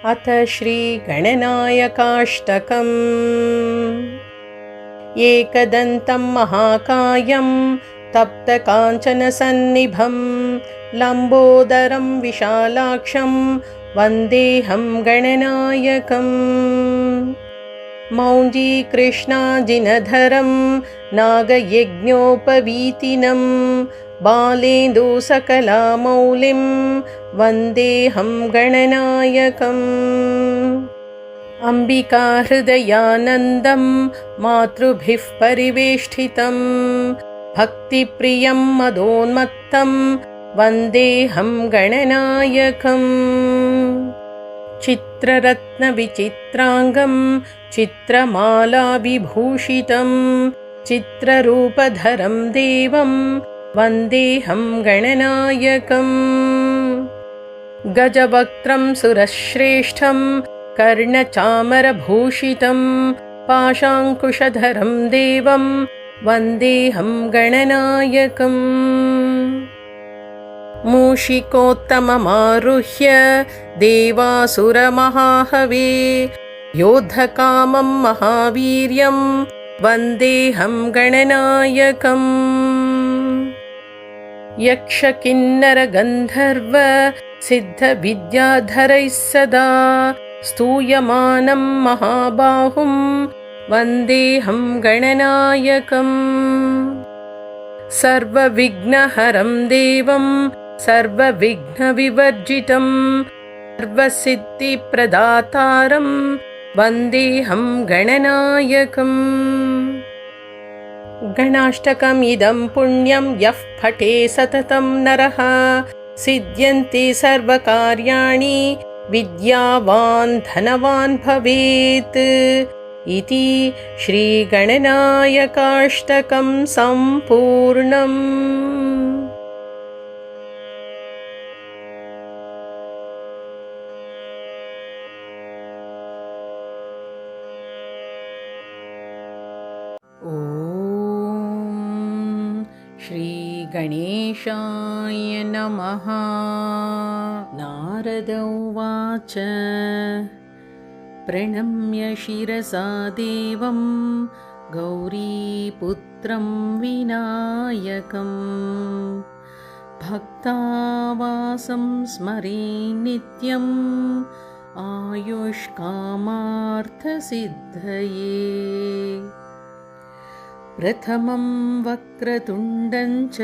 अथ श्रीगणनायकाष्टकम्। एकदन्तं महाकायं तप्तकाञ्चनसन्निभं लम्बोदरं विशालाक्षं वन्देऽहं गणनायकम्। मौञ्जीकृष्णाजिनधरं नागयज्ञोपवीतिनं बालेन्दुसकलामौलिं वन्देऽहं गणनायकम्। अम्बिकाहृदयानन्दं मातृभिः परिवेष्टितं भक्तिप्रियं मदोन्मत्तं वन्देऽहं गणनायकम्। चित्ररत्नविचित्राङ्गं चित्रमालाविभूषितं चित्ररूपधरं देवं वन्देऽहं गणनायकम्। गजवक्त्रं सुरश्रेष्ठं कर्णचामरभूषितं पाशाङ्कुशधरं देवं वन्देऽहं गणनायकम्। मूषिकोत्तममारुह्य देवासुरमहाहवे योद्धकामं महावीर्यं वन्देऽहं गणनायकम्। यक्षकिन्नरगन्धर्व सिद्धविद्याधरैः सदा स्तूयमानं महाबाहुं वन्देऽहं गणनायकम्। सर्वविघ्नहरं देवं सर्वविघ्नविवर्जितं सर्वसिद्धिप्रदातारं वन्देऽहं गणनायकम्। गणाष्टकमिदं पुण्यं यः पठे सततं नरः सिद्ध्यन्ति सर्वकार्याणि विद्यावान् धनवान् भवेत् इति श्रीगणनायकाष्टकं सम्पूर्णम्। ॐ श्रीगणेशाय नमः। नारद उवाच प्रणम्य शिरसा देवं गौरीपुत्रं विनायकं भक्तावासं स्मरे नित्यम् आयुष्कामार्थसिद्धये। प्रथमं वक्रतुण्डं च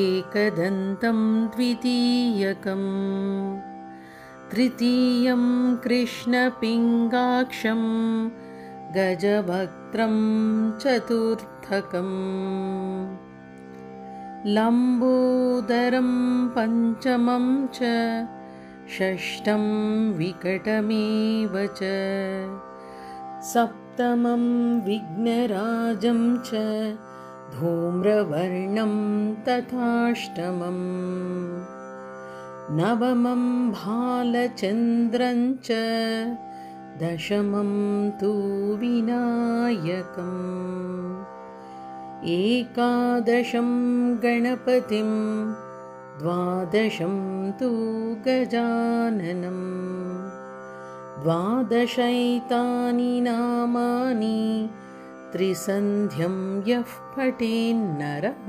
एकदन्तं द्वितीयकम् तृतीयं कृष्णपिङ्गाक्षं गजवक्त्रं चतुर्थकम् लम्बोदरं पञ्चमं च षष्ठं विकटमेव च सप्तमं विघ्नराजं च धूम्रवर्णं तथाष्टमम् नवमं भालचन्द्रं च दशमं तु विनायकम् एकादशं गणपतिं द्वादशं तु गजाननम् द्वादशैतानि नामानि त्रिसन्ध्यं यः पठेन्नरः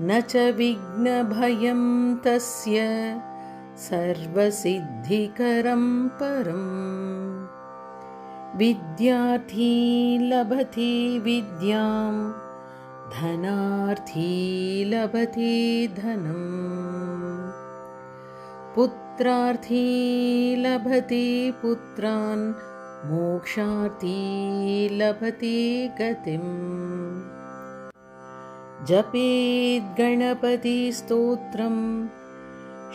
न च विघ्नभयं तस्य सर्वसिद्धिकरं परम्। विद्यार्थी लभते विद्यां धनार्थी लभते धनम् पुत्रार्थी लभते पुत्रान् मोक्षार्थी लभते गतिम्। जपेद् गणपतिस्तोत्रं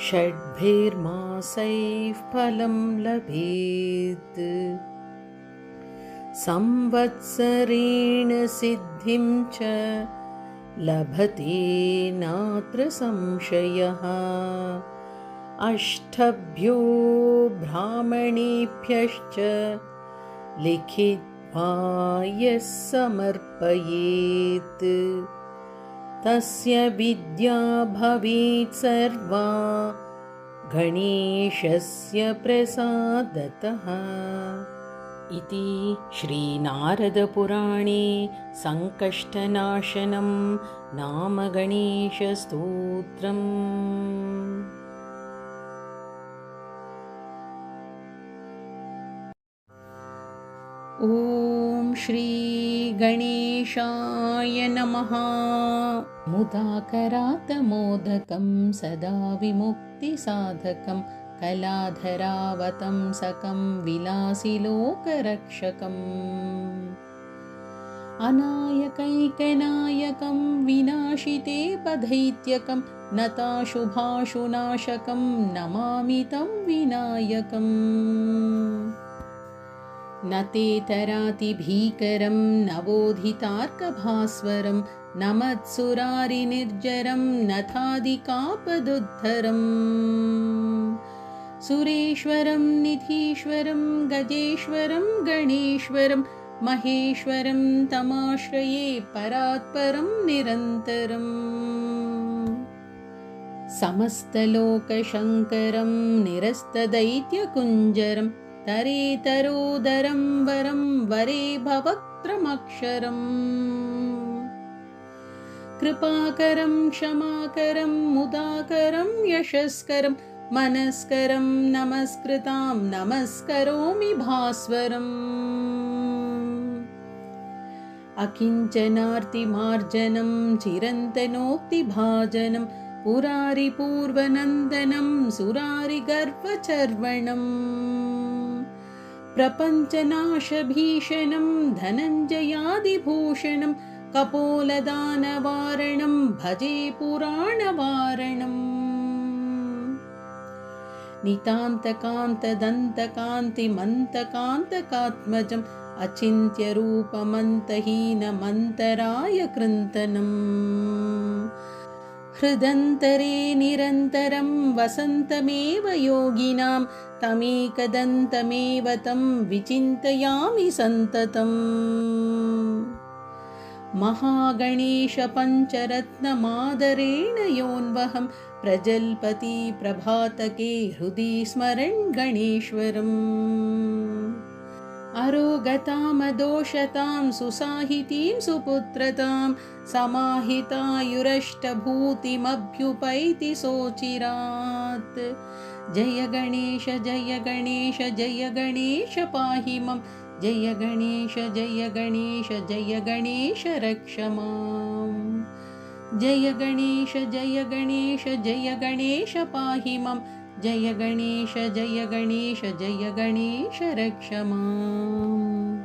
षड्भिर्मासैः फलं लभेत् संवत्सरेण सिद्धिं च लभते नात्र संशयः। अष्टभ्यो ब्राह्मणेभ्यश्च लिखित्वा यः समर्पयेत् तस्य विद्या भवेत् सर्वा गणेशस्य प्रसादतः। इति श्रीनारदपुराणे सङ्कष्टनाशनं नाम गणेशस्तोत्रम्। ॐ श्री गणेशाय नमः। मुदाकरातमोदकं सदा विमुक्तिसाधकं कलाधरावतंसकं विलासिलोकरक्षकम् अनायकैकनायकं विनाशिते पदैत्यकं नताशुभाशुनाशकं नमामि तं विनायकम्। न ते तरातिभीकरं नवोधितार्कभास्वरं नमत्सुरारिनिर्जरं नथादिकापदुद्धरम् सुरेश्वरं निधीश्वरं गजेश्वरं गणेश्वरं महेश्वरं तमाश्रये परात्परं निरन्तरम्। समस्तलोकशङ्करं निरस्तदैत्यकुञ्जरं तरेतरोदरं वरं वरे भवक्त्रमक्षरम् कृपाकरं क्षमाकरं मुदाकरं यशस्करं मनस्करं नमस्कृतां नमस्करोमि भास्वरम्। अकिञ्चनार्तिमार्जनं चिरन्तनोक्तिभाजनं पुरारिपूर्वनन्दनं सुरारिगर्वचर्वणम् प्रपञ्चनाशभीषणं धनञ्जयादिभूषणं कपोलदानवारणं भजे पुराणवारणम्। नितान्तकान्तदन्तकान्तिमन्तकान्तकात्मजम् अचिन्त्यरूपमन्तहीनमन्तराय कृन्तनम् हृदन्तरे निरन्तरं वसन्तमेव योगिनां तमेकदन्तमेव तं विचिन्तयामि सन्ततम्। महागणेशपञ्चरत्नमादरेण योऽन्वहं प्रजल्पति प्रभातके हृदि स्मरन् गणेश्वरम्। अरोगतामदोषतां सुसाहितीं सुपुत्रतां समाहितायुरष्टभूतिमभ्युपैति सोचिरात्। जय गणेश जय गणेश जय गणेश पाहि मम जय गणेश जय गणेश जय गणेश रक्ष माम्। जय गणेश जय गणेश जय गणेश पाहि मम जय गणेश जय गणेश जय गणेश रक्ष माम्।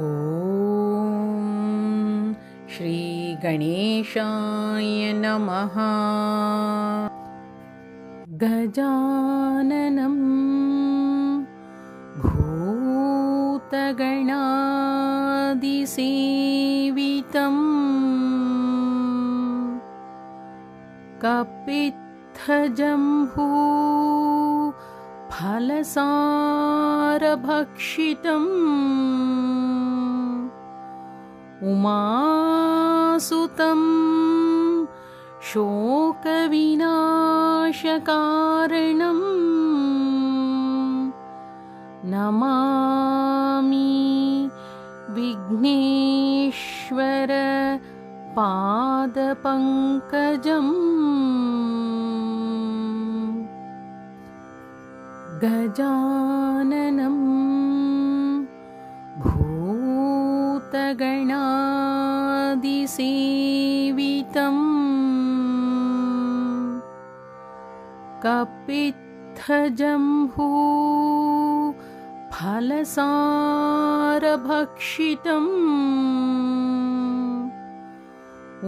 ॐ श्री गणेशाय नमः। गजाननं भूतगणादिसेवितम् कपित्थजम्बू फलसारभक्षितम् उमासुतं शोकविनाशकारणम् नमामि विघ्नेश्वर पादपङ्कजम्। गजाननं भूतगणादिसेवितम् कपित्थजम्बू फलसारभक्षितम्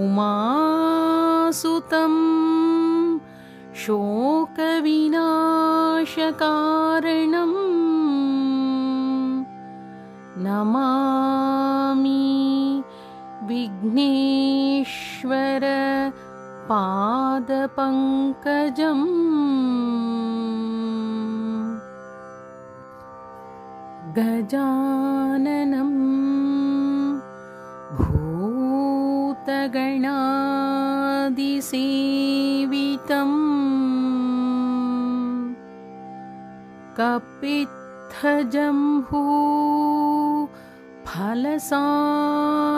उमासुतं शोकविनाशकारणम् नमामि विघ्नेश्वर पादपङ्कजम्। गजाननं भूतगणादिसेवितम्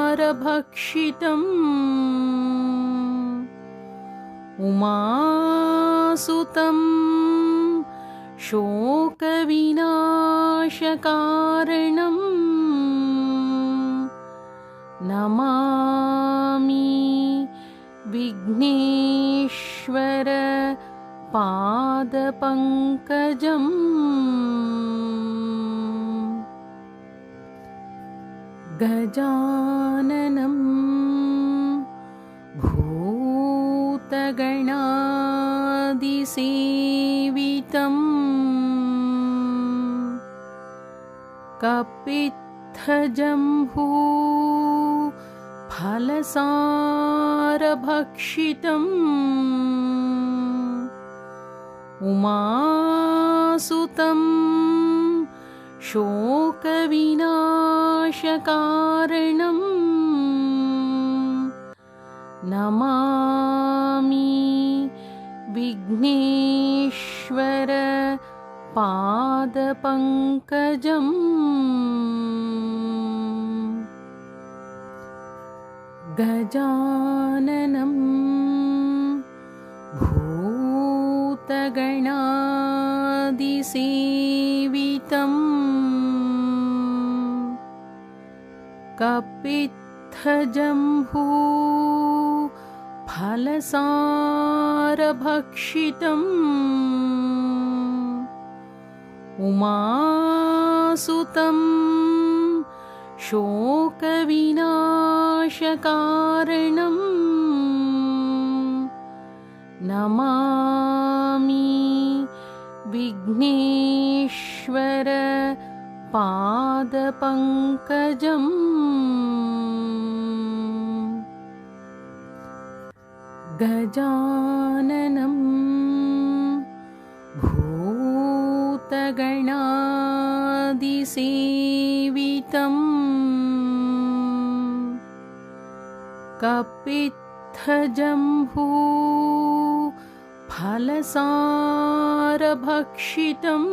कपित्थजम्भूफलसारभक्षितम् कपित्थजम्भूफलसारभक्षितम् उमासुतं शोकविनाशकारणं नमामि विघ्नेश्वर पादपङ्कजम् गजाननं भूतगणादिसेवितं कपित्थजम्भूफलसारभक्षितम् उमासुतं शोकविनाशकारणं नमामि विघ्नेश्वर पादपङ्कजम् गजाननं भूतगणादिसेवितं कपित्थजम्भूफलसारभक्षितम् उमासुतं शोकविनाशकारणं नमामि विघ्नेश्वर पादपङ्कजम् गजाननं भूतगणादिसेवितं कपित्थजम्भूफलसारभक्षितम्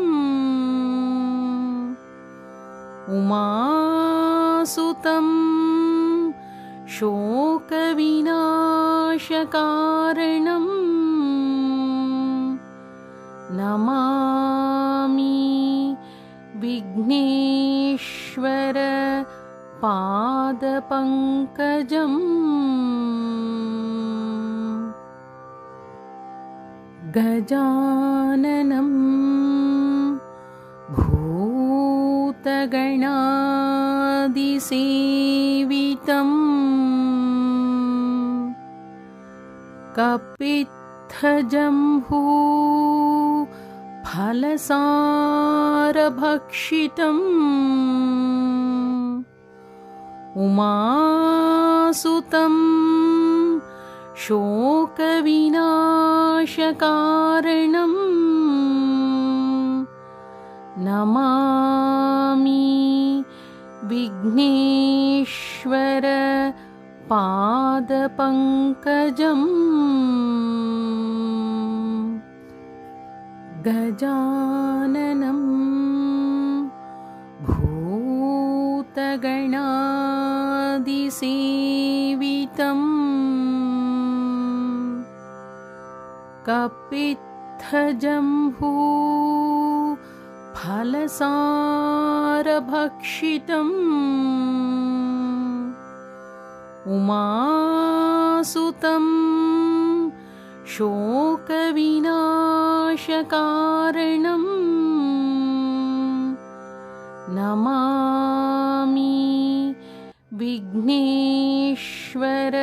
उमासुतं शोकविनाशकारणं नमामि विघ्नेश्वर पादपङ्कजम् गजाननं भूतगणादिसेवितं कपित्थजम्भूफलसारभक्षितम् उमासुतं शोकविनाशकारणं नमामि विघ्नेश्वर पादपङ्कजम् गजाननं भूतगणादिसेवितं कपित्थजम्भूफलसारभक्षितम् उमासुतं शोकविनाशकारणं नमामि विघ्नेश्वर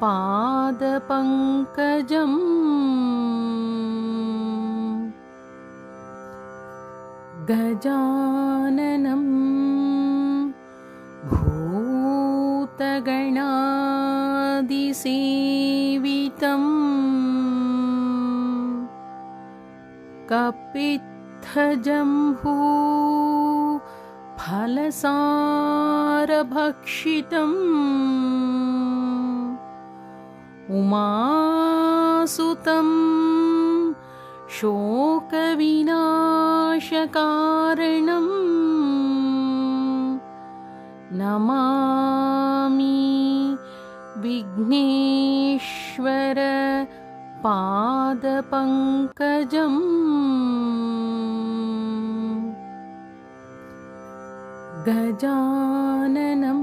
पादपङ्कजम् गजाननं भूतगणादिसेवितं कपित्थजम्भूफलसारभक्षितम् उमासुतं शोकविनाशकारणं नमामि विघ्नेश्वर पादपङ्कजम्। गजाननं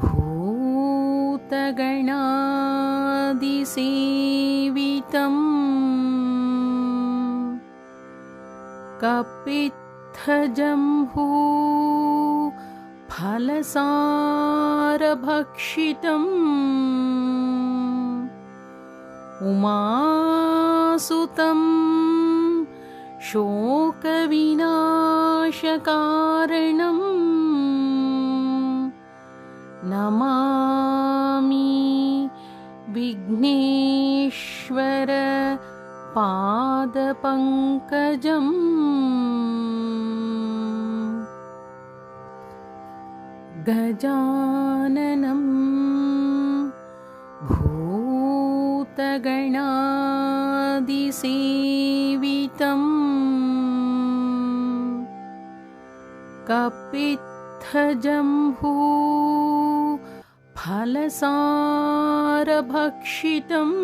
भूतगणादिसेवितं कपित्थजम्बूफलसारभक्षितम् उमासुतं शोकविनाशकारणं नमामि विघ्नेश्वर पादपङ्कजम्। गजाननं भूतगणादिसेवितं कपित्थजम्बूफलसारभक्षितम्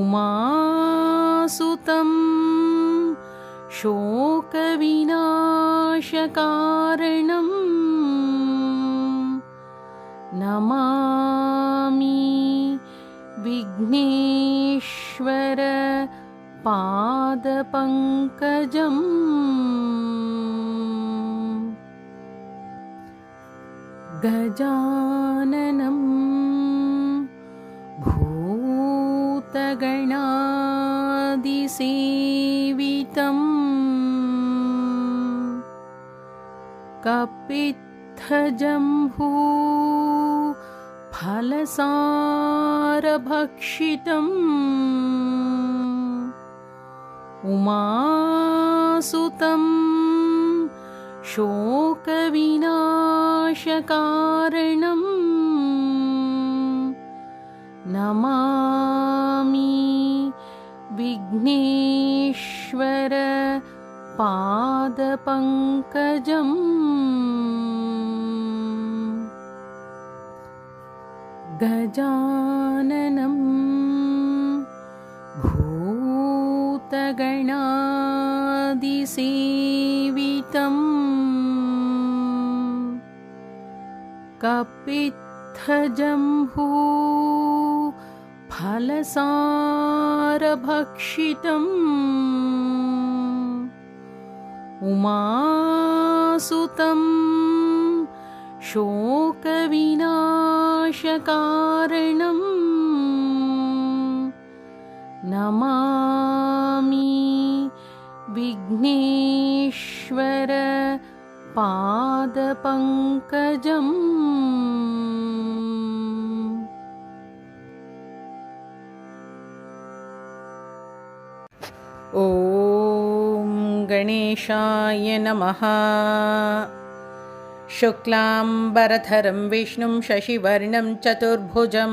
उमासुतं शोकविनाशकारणं नमामि विघ्नेश्वर पादपङ्कजम्। गजाननं भूतगणादिसेवितं कपित्थजम्बूफलसारभक्षितम् उमासुतं शोकविनाशकारणं नमामि विघ्नेश्वर पादपङ्कजम्। गजाननं भूतगणादिसेवितं कपित्थजम्बूफलसारभक्षितम् उमासुतं शोकविनाशकारणं नमामि विघ्नेश्वर पादपङ्कजम्। ॐ गणेशाय नमः। शुक्लाम्बरधरं विष्णुं शशिवर्णं चतुर्भुजं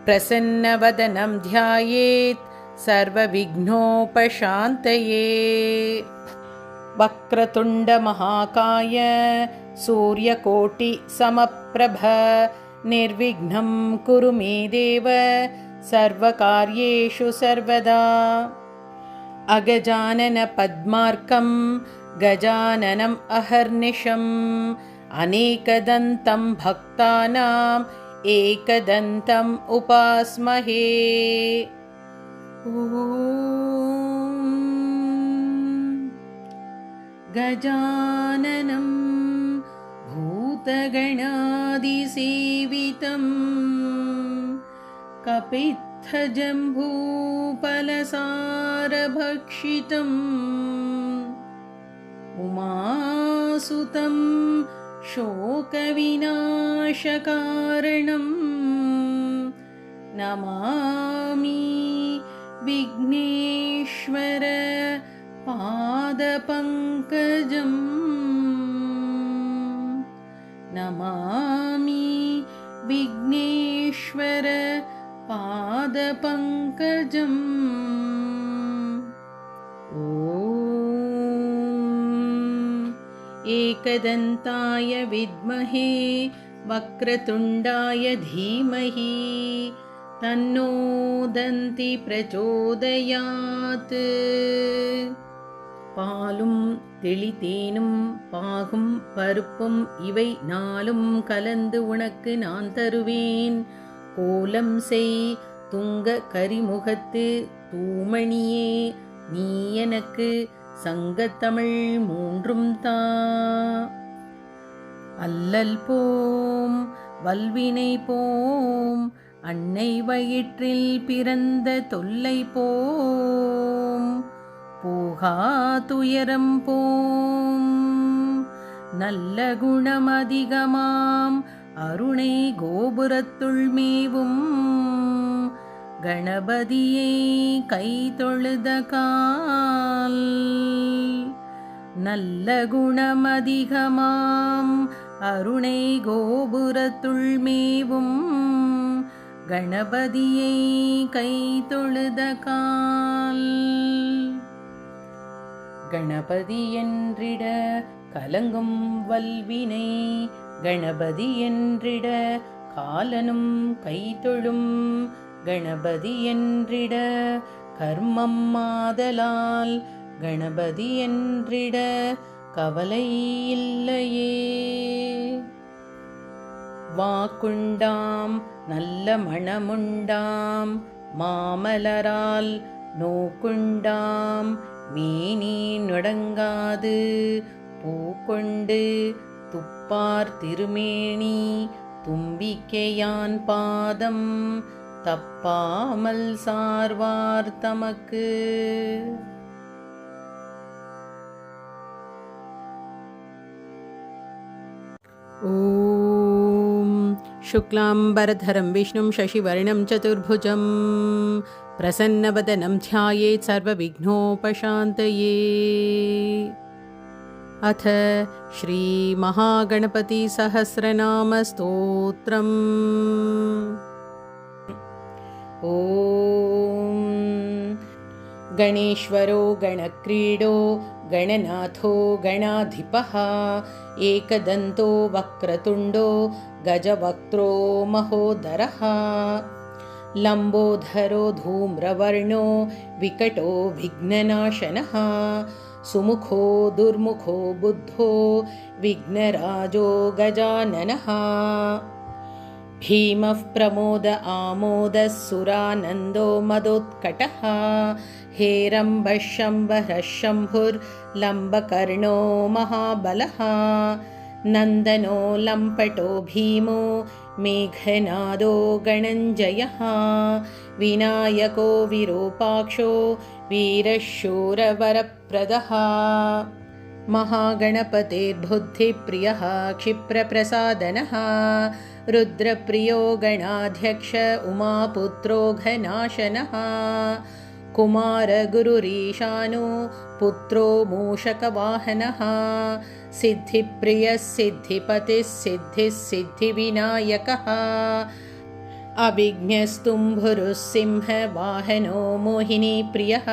प्रसन्नवदनं ध्यायेत् सर्वविघ्नोपशान्तये। वक्रतुण्डमहाकाय सूर्यकोटिसमप्रभ निर्विघ्नं कुरु मे देव सर्वकार्येषु सर्वदा। अगजाननपद्मार्कं गजाननम् अहर्निशम् अनेकदन्तं भक्तानाम् एकदन्तम् उपास्महे। ॐ गजाननं भूतगणादिसेवितं कपित्थजम्बूफलसारभक्षितम् उमासुतं शोकविनाशकारणं नमामि विघ्नेश्वर पादपङ्कजम्। नमामि विघ्नेश्वर पादपङ्कजम्। ॐ एकदन्ताय विद्महे वक्रतुण्डाय धीमहि तन्नो दन्ति प्रचोदयात्। பாலும் தெளித்தேனும் பாகும் பருப்பும் இவை நாளும் கலந்து உனக்கு நான் தருவேன். கோலம் செய் துங்க கரிமுகத்து தூமணியே, நீ எனக்கு சங்கத்தமிழ் மூன்றும் தா. அல்லல் போம் வல்வினை போம், அன்னை வயிற்றில் பிறந்த தொல்லை போம். போகா துயரம் போம், நல்ல குணம் அதிகமாம் அருணை கோபுரத்துள் மேவும். கணபதியை கை தொழுத கால், நல்ல குணம் அதிகமாம் அருணை கோபுரத்துள் மேவும். கணபதியை கை தொழுத கால். கணபதி என்றிட கலங்கும் வல்வினை, கணபதி என்றிட காலனும் கைதொழும். கணபதி என்றிட கர்மம் மாதலால், கணபதி என்றிட கவலை இல்லையே. வாக்குண்டாம் நல்ல மணமுண்டாம் மாமலரால், நோக்குண்டாம் மேனி நொடங்காது பூக்கொண்டு துப்பார் திருமேனி. தும்பிக்கையான் பாதம் தப்பாமல் சார்வார் தமக்கு. ॐ शुक्लाम्बरधरं विष्णुं शशिवर्णं चतुर्भुजं प्रसन्नवदनं ध्यायेत् सर्वविघ्नोपशान्तये। अथ श्रीमहागणपतिसहस्रनामस्तोत्रम्। ॐ गणेश्वरो गणक्रीडो गणनाथो गणाधिपः, एकदन्तो वक्रतुण्डो गजवक्त्रो महोदरः। लम्बोदरो धूम्रवर्णो विकटो विघ्ननाशनः, सुमुखो दुर्मुखो बुद्धो विघ्नराजो गजाननः। भीमः प्रमोद आमोदः सुरानन्दो मदोत्कटः, हेरम्बः शम्भरः शम्भुर्लम्बकर्णो महाबलः। नन्दनो लम्पटो भीमो मेघनादो गणञ्जयः, विनायको विरूपाक्षो वीरशूरवरप्रदः। महागणपतिर्बुद्धिप्रियः क्षिप्रप्रसादनः, रुद्रप्रियो गणाध्यक्ष उमापुत्रो घनाशनः। कुमारगुरुरीशानो पुत्रो मूषकवाहनः, सिद्धिप्रियः सिद्धिपतिः सिद्धिः सिद्धिविनायकः। अभिज्ञस्तुम्भुरुः सिंहवाहनो मोहिनीप्रियः,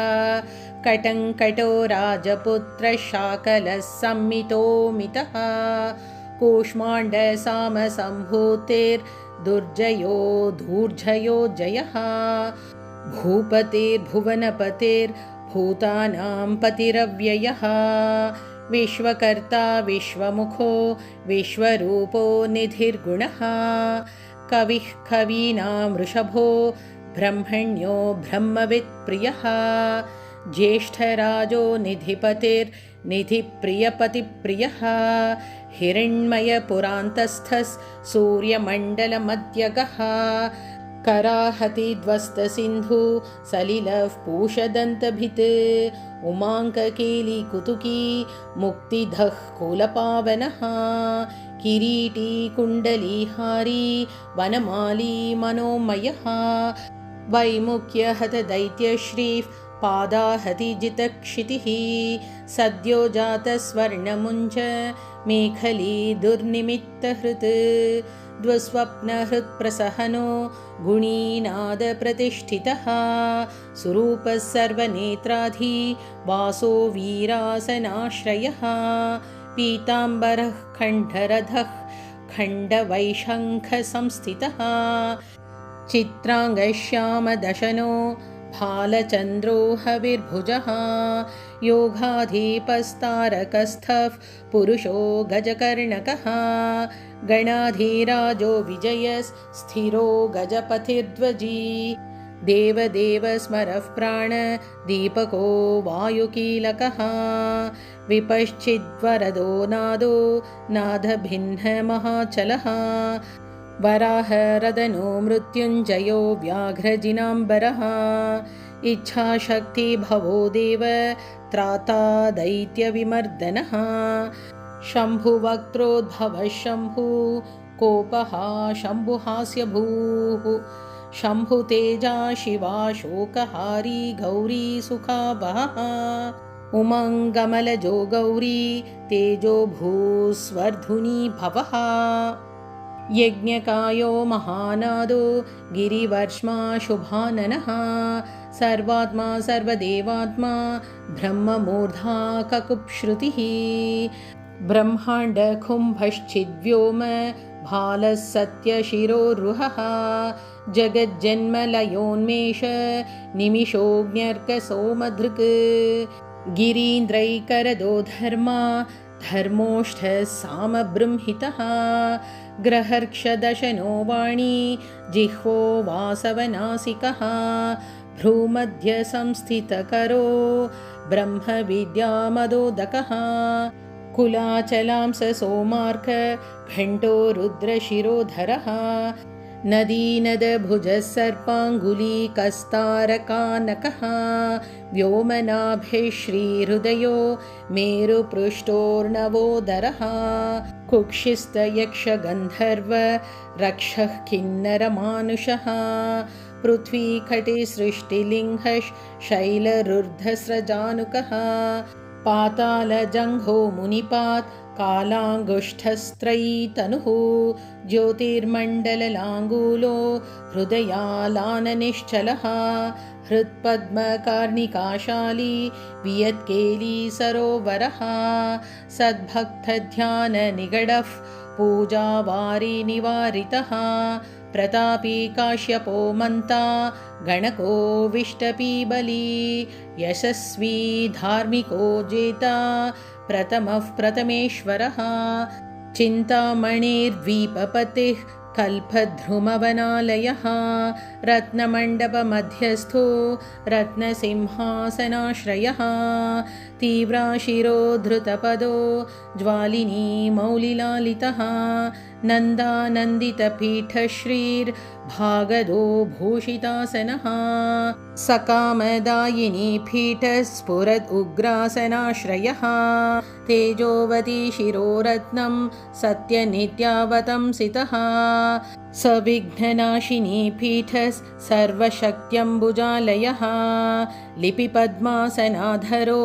कटङ्कटो राजपुत्रः शाकलः संमितोमितः। कूष्माण्डसामसम्भूतिर्दुर्जयो धूर्जयो जयः, भूपतिर्भुवनपतिर्भूतानां पतिरव्ययः। विश्वकर्ता विश्वमुखो विश्वरूपो निधिर्गुणः, कविः कवीनां वृषभो ब्रह्मण्यो ब्रह्मवित्प्रियः। ज्येष्ठराजो निधिपतिर्निधिप्रियपतिप्रियः, हिरण्मयपुरान्तस्थः सूर्यमण्डलमध्यगः। कराहतिध्वस्तसिन्धु सलिलः पूषदन्तभित्, उमाङ्ककेलिकुतुकी मुक्तिधः कुलपावनः। किरीटी कुण्डलीहारी वनमाली मनोमयः, वैमुख्यहतदैत्यश्रीः पादाहति जितक्षितिः सद्यो जातस्वर्णमुञ्च मेखली दुर्निमित्तहृत् द्वस्वप्नहृत्प्रसहनो गुणीनादप्रतिष्ठितः सुरूपः सर्वनेत्राधि वासो वीरासनाश्रयः पीताम्बरः खण्डरधः खण्डवैशङ्खसंस्थितः चित्राङ्गश्यामदशनो भालचन्द्रो हविर्भुजः योगाधीपस्तारकस्थः पुरुषो गजकर्णकः गणाधीराजो विजयस्थिरो गजपतिर्ध्वजी देवदेव स्मरः प्राणदीपको वायुकीलकः विपश्चिद्वरदो नादो नादभिन्नमहाचलः वराहरदनो मृत्युञ्जयो व्याघ्रजिनाम्बरः इच्छाशक्तिभवो देव त्राता दैत्यविमर्दनः शम्भुवक्त्रोद्भवः शम्भुः कोपः शम्भुहास्यभूः शम्भुतेजा शिवा शोकहारी गौरी सुखावहः उमङ्गमलजो गौरी तेजो भूस्वर्धुनी भवः यज्ञकायो महानादो गिरिवर्ष्मा शुभाननः सर्वात्मा सर्वदेवात्मा ब्रह्ममूर्धा ककुप्श्रुतिः ब्रह्माण्डकुम्भश्चिद्व्योम भालः सत्यशिरोरुहः जगज्जन्मलयोन्मेष निमिषोऽग्न्यर्कसोमधृक् गिरीन्द्रैकरदो धर्मा धर्मोष्ठः सामबृंहितः ग्रहर्क्षदशनो वाणी जिह्वो वासवनासिकः भ्रूमध्यसंस्थितकरो ब्रह्मविद्यामदोदकः कुलाचलांस सोमार्क घण्टो रुद्रशिरोधरः नदीनदभुजः सर्पाङ्गुलीकस्तारकानकः व्योमनाभिः श्रीहृदयो मेरुपृष्ठोर्णवोदरः कुक्षिस्थयक्षगन्धर्व रक्षः किन्नरमानुषः पृथ्वीकटे सृष्टिलिङ्गः शैलरुर्धस्रजानुकः पातालजङ्घो मुनिपात् कालाङ्गुष्ठस्त्रयीतनुः ज्योतिर्मण्डललाङ्गूलो हृदयालाननिश्चलः हृत्पद्मकार्णिकाशाली वियत्केली सरोवरः सद्भक्तध्याननिगडः पूजावारी निवारितः प्रतापी काश्यपो मन्ता गणको विष्टपीबली यशस्वी धार्मिको जेता प्रथमः प्रथमेश्वरः चिन्तामणिर्द्वीपपतिः कल्पद्रुमवनालयः रत्नमण्डपमध्यस्थो रत्नसिंहासनाश्रयः तीव्राशिरोद्धृतपदो ज्वालिनी मौलिलालितः नन्दानन्दितपीठश्रीर्भागदो भूषितासनः सकामदायिनी पीठः स्फुरद् उग्रासनाश्रयः तेजोवती शिरोरत्नं सत्यनित्यावतंसितः सविघ्ननाशिनी पीठः सर्वशक्त्यम्बुजालयः लिपिपद्मासनाधरो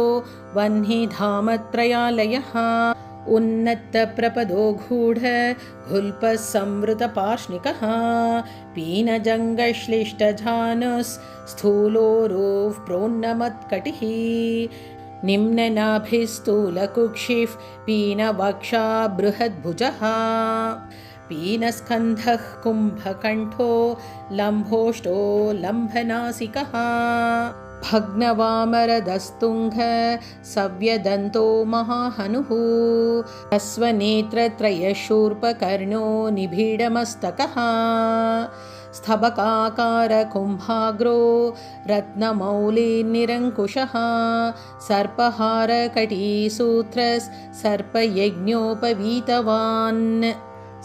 वह्निधामत्रयालयः उन्नतप्रपदो गूढ घुल्पः संवृतपार्ष्णिकः पीनजङ्गश्लिष्टजानुः प्रोन्नमत्कटिः निम्ननाभिस्थूलकुक्षिः पीनवक्षा बृहद्भुजः पीनस्कन्धः कुम्भकण्ठो लम्भोष्टो लम्भनासिकः भग्नवामरदस्तुङ्ग सव्यदन्तो महाहनुः स्वनेत्रत्रयशूर्पकर्णो निभीडमस्तकः स्तबकाकारकुम्भाग्रो रत्नमौलिनिरङ्कुशः सर्पहारकटीसूत्रः सर्पयज्ञोपवीतवान्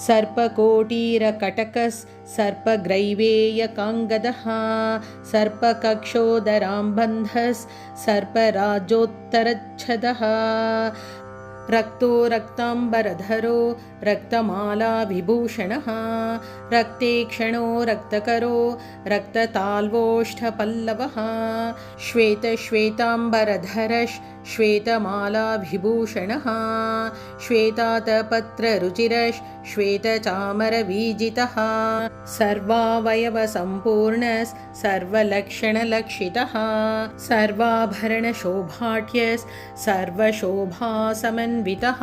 सर्पकोटीरकटकः सर्पग्रैवेयकाङ्गदः सर्पकक्षोदराम्बन्धः सर्पराजोत्तरच्छदः रक्तो रक्ताम्बरधरो रक्तमाला विभूषणः रक्तेक्षणो रक्तकरो रक्तताल्वोष्ठपल्लवः श्वेतश्वेताम्बरधरः श्वेतमाला विभूषणः श्वेतातपत्ररुचिरः श्वेतचामरवीजितः सर्वावयवसम्पूर्णः सर्वलक्षणलक्षितः सर्वाभरणशोभाढ्यः सर्वशोभासमन्वितः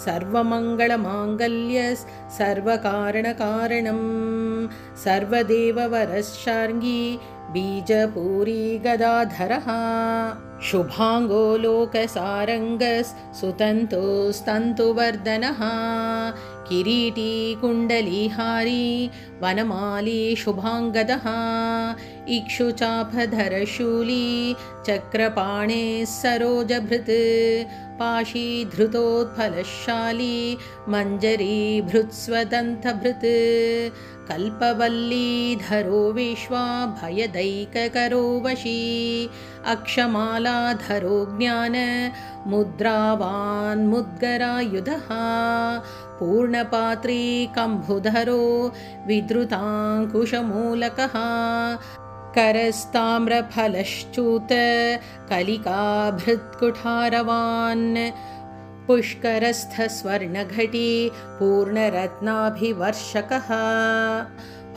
सर्वमङ्गलमाङ्गल्यः सर्वकारणकारणं सर्वदेववरश्चार्ङ्गी बीजपूरी गदाधरः शुभाङ्गो लोकसारङ्गः सुतन्तुस्तन्तुवर्धनः किरीटी कुण्डलीहारी वनमाली शुभाङ्गदः इक्षुचापधरशूली चक्रपाणे सरोजभृत् पाशीधृतोत्फलशाली मञ्जरीभृत्स्वदन्तभृत् कल्पवल्लीधरो विश्वाभयदैककरो वशी अक्षमालाधरो ज्ञान मुद्रावान्मुद्गरायुधः पूर्णपात्री कम्भुधरो विद्रुताङ्कुशमूलकः करस्ताम्रफलश्च्यूत कलिकाभृत्कुठारवान् पुष्करस्थस्वर्णघटी पूर्णरत्नाभिवर्षकः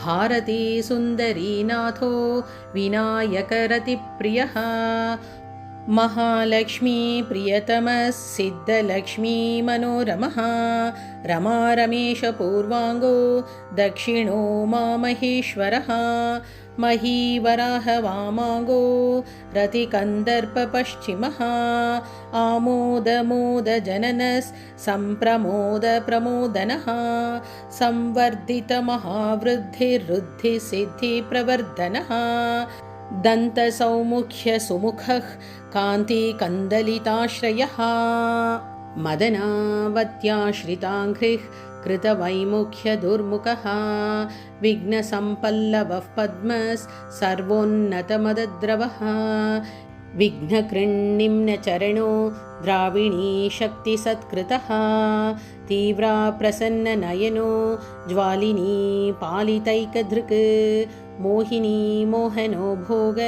भारती सुन्दरीनाथो विनायकरतिप्रियः महालक्ष्मी प्रियतमः सिद्धलक्ष्मी मनोरमः रमा रमेशपूर्वाङ्गो दक्षिणो मामहेश्वरः महीवराहवामाङ्गो रतिकन्दर्पपश्चिमः आमोदमोदजननः सम्प्रमोदप्रमोदनः संवर्धितमहावृद्धिरुद्धिसिद्धिप्रवर्धनः दन्तसौमुख्यसुमुखः कान्तिकन्दलिताश्रयः मदनावत्याश्रिताङ्घ्रिः कृतवैमुख्यदुर्मुखः विघ्नसम्पल्लवः पद्मः सर्वोन्नतमदद्रवः विघ्नकृन्निम्नचरणो द्राविणी शक्तिसत्कृतः तीव्रा प्रसन्ननयनो ज्वालिनी पालितैकधृक् मोहिनी मोहनो भोग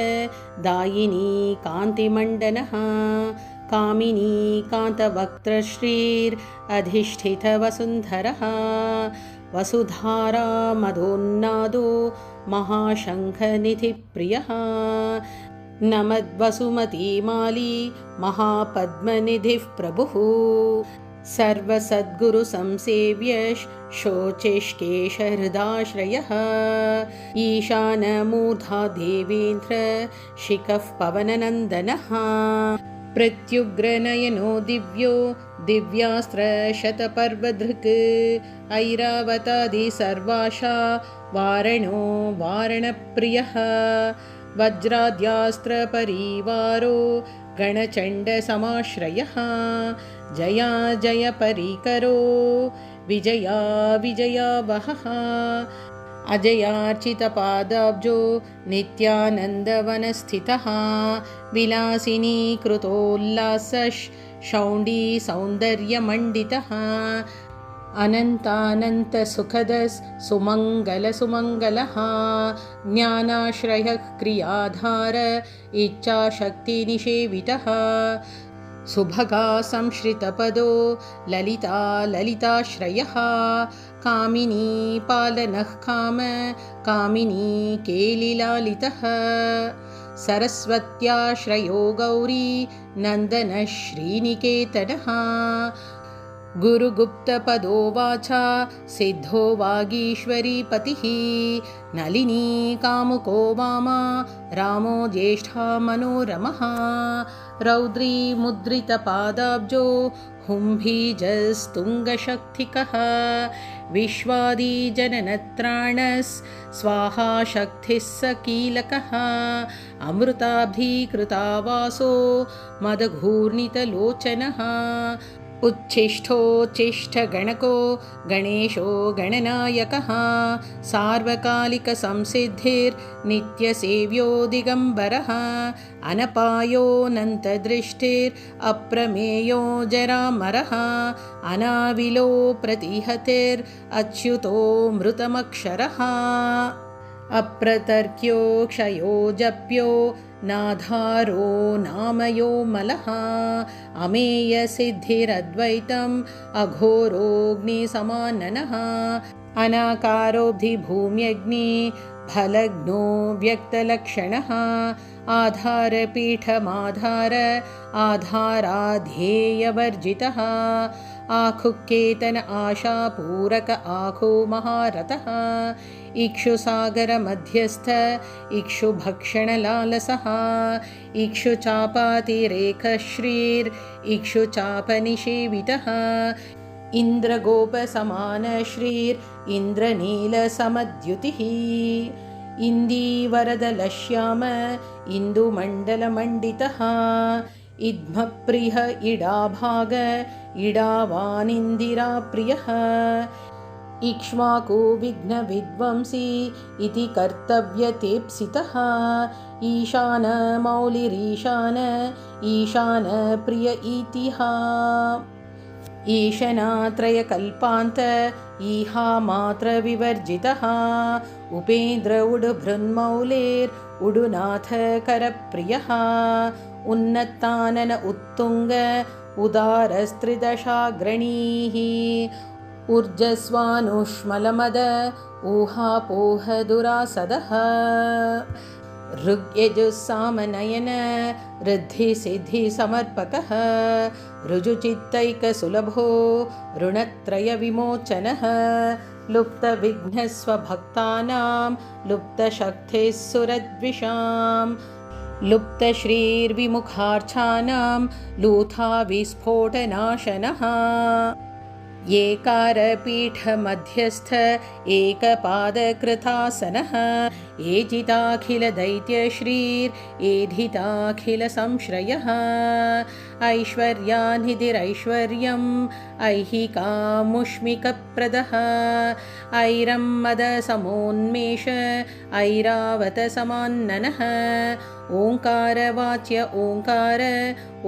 दायिनी कान्तिमण्डनः कामिनी कान्तवक्त्रश्रीरधिष्ठितवसुन्धरः वसुधारा मदोन्नादो महाशङ्खनिधिप्रियः नमद्वसुमतीमाली महापद्मनिधिः प्रभुः सर्वसद्गुरुसंसेव्यः शोचिष्केशहृदाश्रयः ईशानमूर्धा देवेन्द्र शिखः पवननन्दनः प्रत्युग्रनयनो दिव्यो दिव्यास्त्रशतपर्वधृक् ऐरावतादिसर्वाशा वारणो वारणप्रियः वज्राद्यास्त्रपरिवारो गणचण्डसमाश्रयः जया जय परिकरो विजया विजयावहः अजयार्चितपादाब्जो नित्यानन्दवनस्थितः विलासिनी कृतोल्लासः शौण्डी सौन्दर्यमण्डितः अनन्तानन्तसुखदः सुमङ्गलसुमङ्गलः ज्ञानाश्रयः क्रियाधार इच्छाशक्तिनिषेवितः सुभगा संश्रितपदो ललिता ललिताश्रयः कामिनी पालनः काम कामिनी केलिलालितः सरस्वत्याश्रयो गौरी नन्दनः श्रीनिकेतनः गुरुगुप्तपदो वाचा सिद्धो वागीश्वरीपतिः नलिनी कामुको वामा रामो ज्येष्ठा मनोरमः रौद्री मुद्रितपादाब्जो हुम्भीजस्तुङ्गशक्तिकः विश्वादिजननत्राणः स्वाहा शक्तिः सकीलकः अमृताभिकृतावासो मदघूर्णितलोचनः उच्छिष्टोच्छिष्टगणको गणेशो गणनायकः सार्वकालिकसंसिद्धिर्नित्यसेव्यो दिगम्बरः अनपायोऽनन्तदृष्टिरप्रमेयो जरामरः अनाविलो प्रतिहतिरच्युतो मृतमक्षरः अप्रतर्क्यो क्षयो जप्यो नाधारो नामयो मलः अमेयसिद्धिरद्वैतम् अघोरोऽग्निसमाननः अनाकारोऽब्धिभूम्यग्नि फलग्नो व्यक्तलक्षणः आधारपीठमाधार आधाराध्येयवर्जितः आखुकेतन आशापूरक आखो महारथः इक्षुसागरमध्यस्थ इक्षुभक्षणलालसः इक्षुचापातिरेकश्रीर् इक्षुचापनिषेवितः इन्द्रगोपसमानश्रीर् इन्द्रनीलसमद्युतिः इन्दीवरदलश्याम इन्दुमण्डलमण्डितः इद्मप्रियः इडाभाग इडावानिन्दिराप्रियः इक्ष्वाकु विघ्नविध्वंसी इति कर्तव्यतेप्सितः ईशान मौलिरीशान ईशान प्रिय इतिः ईशनात्रयकल्पान्त ईहामात्रविवर्जितः उपेन्द्र उडुभृन्मौलेर् उडुनाथ करप्रियः उन्नत्तानन उत्तुङ्ग उदारस्त्रिदशाग्रणीः ऊर्जस्वानुष्मलमद ऊहापोहदुरासदः ऋग्यजुस्सामनयन ऋद्धिसिद्धिसमर्पकः ऋजुचित्तैकसुलभो ऋणत्रयविमोचनः लुप्तविघ्नस्वभक्तानां लुप्तशक्तिः सुरद्विषां लुप्तश्रीर्विमुखार्चानां लूथाविस्फोटनाशनः एकारपीठमध्यस्थ एकपादकृतासनः एजिताखिलदैत्यश्रीर् एधिताखिलसंश्रयः ऐश्वर्यानिधिरैश्वर्यम् ऐहिकामुष्मिकप्रदः ऐरं मदसमोन्मेष ऐरावतसमान्ननः ओङ्कारवाच्य ओङ्कार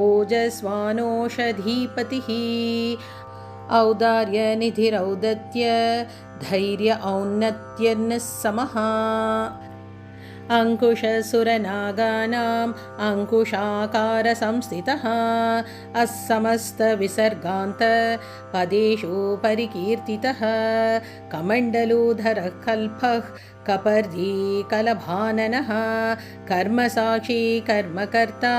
ओजस्वानोषधीपतिः औदार्यनिधिरौदत्य धैर्य औन्नत्यर्निस्समः अंकुशसुरनागानाम् अंकुशाकारसंस्थितः अस्समस्तविसर्गान्त पदेषु परिकीर्तितः कमण्डलूधरः कल्पः कपर्दी कलभाननः कर्मसाक्षी कर्मकर्ता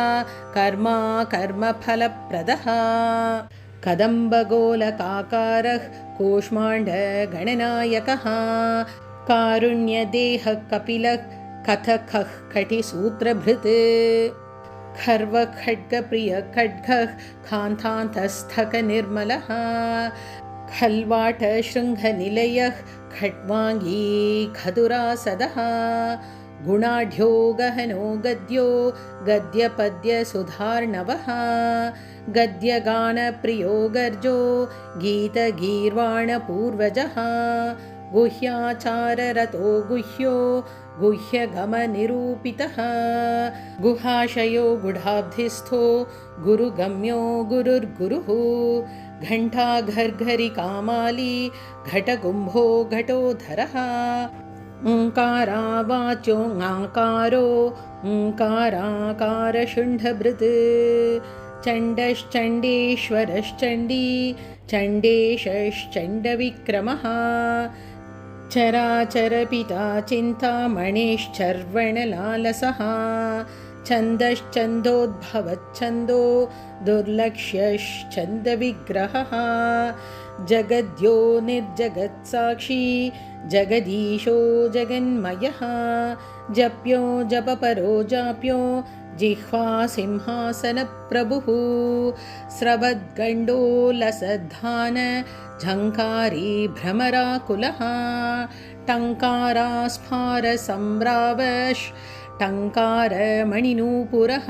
कर्मा कर्मफलप्रदः कदम्बगोलकाकारः कूष्माण्डगणनायकः कारुण्यदेहः कपिलः कथकः कटिसूत्रभृत् खर्वखड्गप्रियखड्गः खान्तान्तस्थकनिर्मलः खल्वाटशृङ्गनिलयः खट्वाङ्गी खदुरासदः गुणाढ्यो गहनो गद्यो गद्यपद्यसुधार्णवः गद्यगानप्रियो गर्जो गीतगीर्वाणपूर्वजः गुह्याचाररतो गुह्यो गुह्यगमनिरूपितः गुहाशयो गुढाब्धिस्थो गुरुगम्यो गुरुर्गुरुः घण्टाघर्घरिकामाली घटकुम्भो घटोधरः ओङ्कारावाचो ङाकारो ओङ्काराकारशुण्डभृत् चण्डश्चण्डेश्वरश्चण्डी चण्डेशश्चण्डविक्रमः चराचरपिता चिन्तामणिश्चर्वणलालसः छन्दश्चन्दोद्भवच्छन्दो दुर्लक्ष्यश्चन्दविग्रहः जगद्यो निर्जगत्साक्षी जगदीशो जगन्मयः जप्यो जपपरो जाप्यो जिह्वा सिंहासनप्रभुः स्रवद्गण्डोलसद्धान झङ्कारी भ्रमराकुलः टङ्कारास्फारसम्रावश् टङ्कारमणिनूपुरः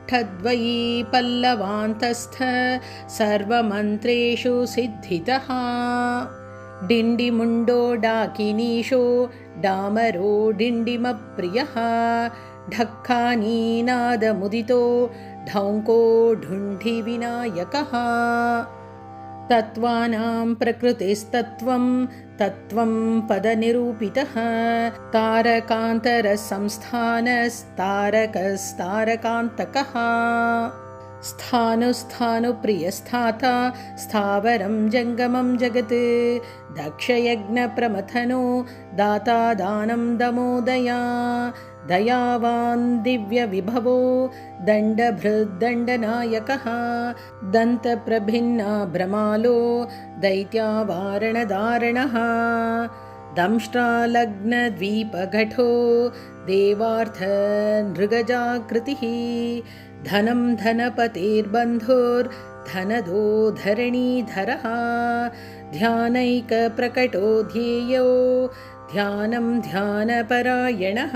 पृष्ठद्वयी पल्लवान्तस्थ सर्वमन्त्रेषु सिद्धितः डिण्डिमुण्डो डाकिनीशो डामरो डिण्डिमप्रियः ढक्कानीनादमुदितो ढौङ्को ढुण्ढिविनायकः तत्त्वानां प्रकृतिस्तत्त्वं तत्त्वं पदनिरूपितः तारकान्तरसंस्थानस्तारकस्तारकान्तकः स्थाणुस्थाणुप्रियस्थाता स्थावरं जङ्गमं जगत् दक्षयज्ञप्रमथनो दाता दानं दमोदया दयावान् दिव्यविभवो दण्डभृद्दण्डनायकः दन्तप्रभिन्ना भ्रमालो दैत्यावारणधारणः दंष्ट्रालग्नद्वीपघटो देवार्थनृगजाकृतिः धनं धनपतेर्बन्धुर्धनदो धरणीधरः ध्यानैकप्रकटो ध्येयो ध्यानं ध्यानपरायणः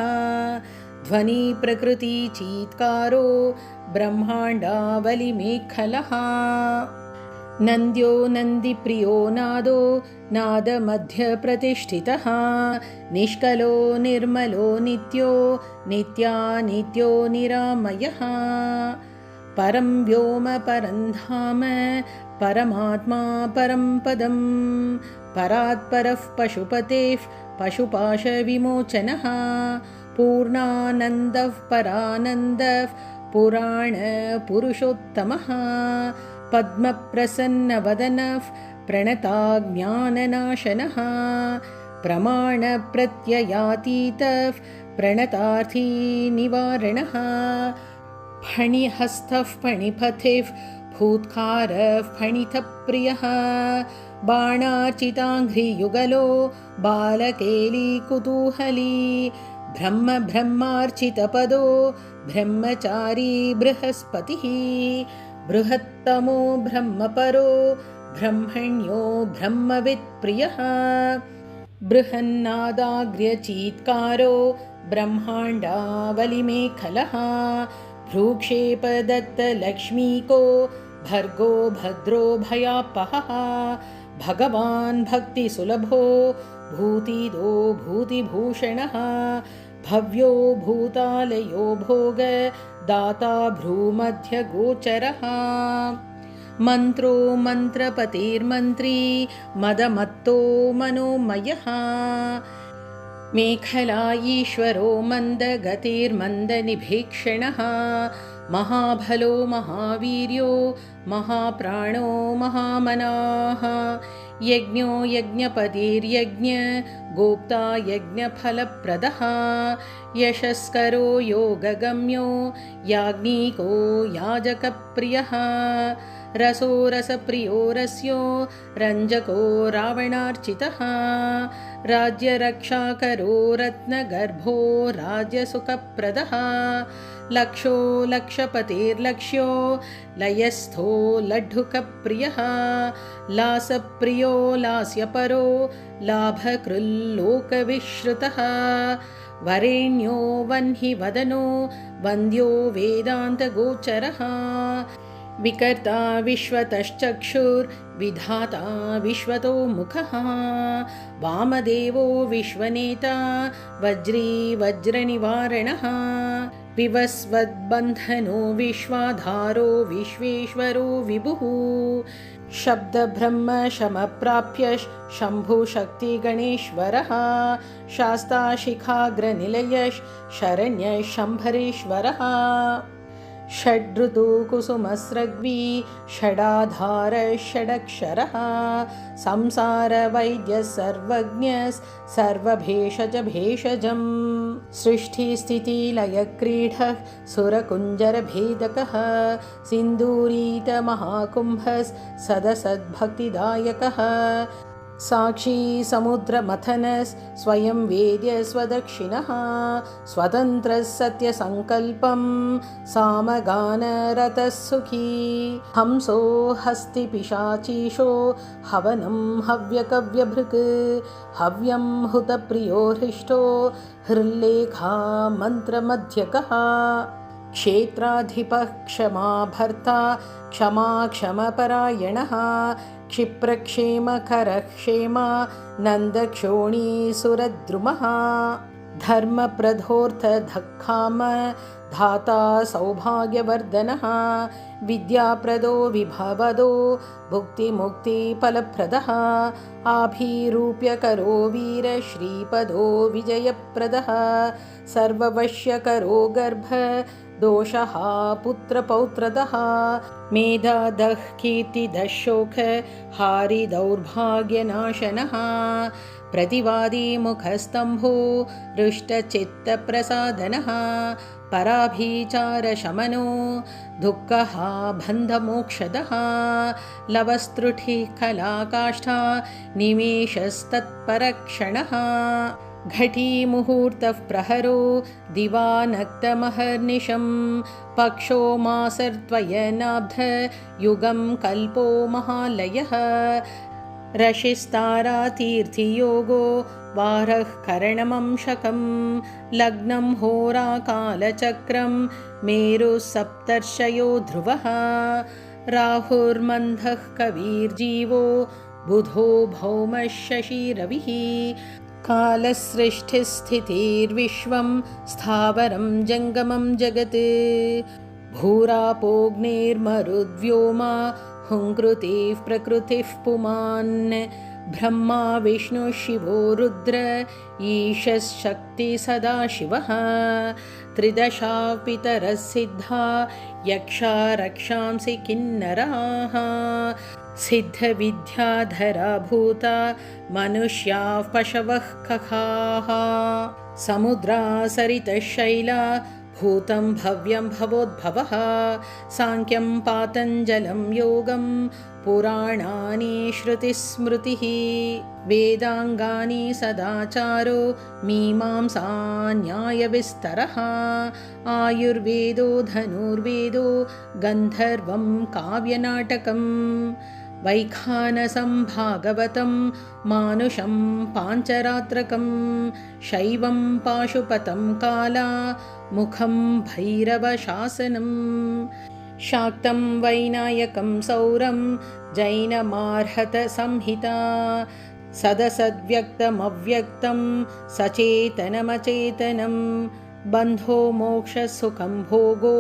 ध्वनिप्रकृतिचीत्कारो ब्रह्माण्डावलिमेखलः नन्द्यो नन्दिप्रियो नादो नादमध्यप्रतिष्ठितः निष्कलो निर्मलो नित्यो नित्यानित्यो निरामयः परं व्योम परं धाम परमात्मा परं पदं परात्परः पशुपतेः पशुपाशविमोचनः पूर्णानन्दः परानन्दः पुराणपुरुषोत्तमः पद्मप्रसन्नवदनः प्रणताज्ञाननाशनः प्रमाणप्रत्ययातीतः प्रणतार्थीनिवारणः फणिहस्तः फणिपथिः फूत्कारः फणितप्रियः बाणार्चिताङ्घ्रियुगलो बालकेलीकुतूहली ब्रह्मार्चितपदो ब्रह्मचारी बृहस्पतिः बृहत्तमो ब्रह्मपरो ब्रह्मण्यो ब्रह्मवित्प्रियः बृहन्नादाग्र्यचीत्कारो ब्रह्माण्डावलिमेखलः भ्रूक्षेपदत्तलक्ष्मीको भर्गो भद्रो भयापहः भगवान् भक्तिसुलभो भूतिदो भूतिभूषणः भव्यो भूतालयो भोग दाता भ्रूमध्यगोचरः मन्त्रो मन्त्रपतिर्मन्त्री मदमत्तो मनोमयः मेखला ईश्वरो मन्दगतिर्मन्दनिभीक्षणः महाभलो महावीर्यो महाप्राणो महामनाः यज्ञो यज्ञपतिर्यज्ञ गोप्ता यज्ञफलप्रदः यशस्करो योगगम्यो याज्ञिको याजकप्रियः रसो रसप्रियो रस्यो रञ्जको रावणार्चितः राज्यरक्षाकरो रत्नगर्भो राज्यसुखप्रदः लक्षो लक्षपतिर्लक्ष्यो लयस्थो लड्ढुकप्रियः लासप्रियो लास्यपरो लाभकृल्लोकविश्रुतः वरेण्यो वह्नि वदनो वन्द्यो वेदान्तगोचरः विकर्ता विश्वतश्चक्षुर्विधाता विश्वतो मुखः वामदेवो विश्वनेता वज्री वज्रनिवारणः विवस्वद्बन्धनो विश्वाधारो विश्वेश्वरो विभुः शब्दब्रह्म शमप्राप्य शम्भुशक्तिगणेश्वरः शास्ताशिखाग्रनिलयः शरण्यः शम्भरेश्वरः षड्ऋतुकुसुमस्रग्वी षडाधार षडक्षरः संसारवैद्यः सर्वज्ञः सर्वभेषज भेषजम् सृष्टिस्थितिलयक्रीडः सुरकुञ्जरभेदकः सिन्दूरीतमहाकुम्भः सदसद्भक्तिदायकः साक्षी समुद्रमथनः स्वयं वेद्य स्वदक्षिणः स्वतन्त्रः सत्यसङ्कल्पं सामगानरतः सुखी हंसो हस्तिपिशाचीशो हवनं हव्यकव्यभृक् हव्यं हुतप्रियो हृष्टो हृल्लेखा मन्त्रमध्यकः क्षेत्राधिपः क्षमा भर्ता क्षमा क्षमपरायणः क्षिप्रक्षेमकरः क्षेमा नन्दक्षोणीसुरद्रुमः धर्मप्रदोऽर्थदखाम धाता सौभाग्यवर्धनः विद्याप्रदो विभवदो भुक्तिमुक्तिफलप्रदः आभिरूप्यकरो वीरश्रीपदो विजयप्रदः सर्ववश्यकरो गर्भ दोषः पुत्रपौत्रदः मेधादः कीर्तिदः शोक हारिदौर्भाग्यनाशनः प्रतिवादी मुखस्तंभो हृष्टचित्तप्रसादनः पराभिचारशमनो दुःखः बन्धमोक्षदः लवस्तृटिः कलाकाष्ठा निमेषस्तत्परक्षणः घटीमुहूर्तः प्रहरो दिवानक्तमहर्निशं पक्षो मासर्द्वयनाब्ध युगं कल्पो महालयः रशिस्तारातीर्थियोगो वारः करणमंशकं लग्नं होराकालचक्रं मेरुः सप्तर्षयो ध्रुवः राहुर्मन्दः कविर्जीवो बुधो भौमः शशिरविः कालसृष्टिस्थितिर्विश्वं स्थावरं जङ्गमं जगत् भूरापोऽग्निर्मरुद्व्योमा हुङ्कृतिः प्रकृतिः पुमान् ब्रह्मा विष्णुः शिवो रुद्र ईशशक्ति सदाशिवः त्रिदशा पितरः सिद्धा यक्षा रक्षांसि किन्नराः सिद्धविद्याधरा भूता मनुष्याः पशवः कखाः समुद्रा सरितः शैला भूतं भव्यं भवोद्भवः साङ्ख्यं पातञ्जलं योगं पुराणानि श्रुतिस्मृतिः वेदाङ्गानि सदाचारो मीमांसा न्यायविस्तरः आयुर्वेदो धनुर्वेदो गन्धर्वं काव्यनाटकं वैखानसं भागवतं मानुषं पाञ्चरात्रकं शैवं पाशुपतं काला मुखं भैरवशासनं शाक्तं वैनायकं सौरं जैनमार्हतसंहिता सदसद्व्यक्तमव्यक्तं सचेतनमचेतनं बन्धो मोक्षसुखं भोगो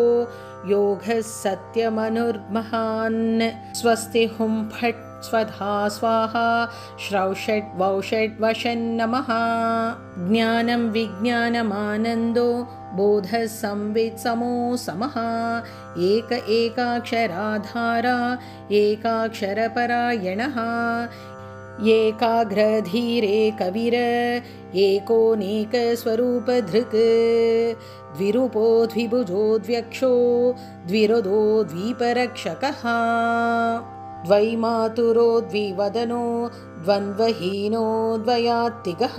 योगः सत्यमनुर्महान् स्वस्ति हुं फट् स्वधा स्वाहा श्रौषट् वौषट् वशन्नमः ज्ञानं विज्ञानमानन्दो बोधः संवित् समो समः एक एकाक्षराधारा एकाक्षरपरायणः एकाग्रधीरेकवीर एकोनेकस्वरूपधृक् द्विरूपो द्विभुजो द्व्यक्षो द्विहृदो द्वीपरक्षकः द्वैमातुरो द्विवदनो द्वन्द्वहीनो द्वयात्तिगः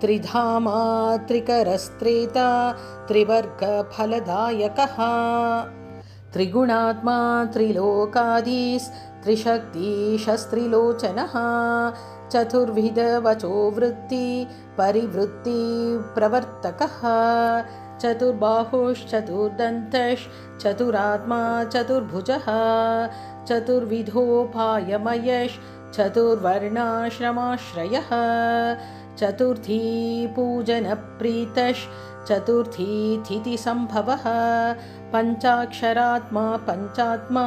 त्रिधामा त्रिकरस्त्रेता त्रिवर्गफलदायकः त्रिगुणात्मा त्रिलोकाधीस्त्रिशक्तिशस्त्रिलोचनः चतुर्विधवचो वृत्ति परिवृत्ति प्रवर्तकः चतुर्बाहुश्चतुर्दन्तश्चतुरात्मा चतुर्भुजः चतुर्विधोपायमयश्चतुर्वर्णाश्रमाश्रयः चतुर्थी पूजनप्रीतश्चतुर्थी तिथिसम्भवः पञ्चाक्षरात्मा पञ्चात्मा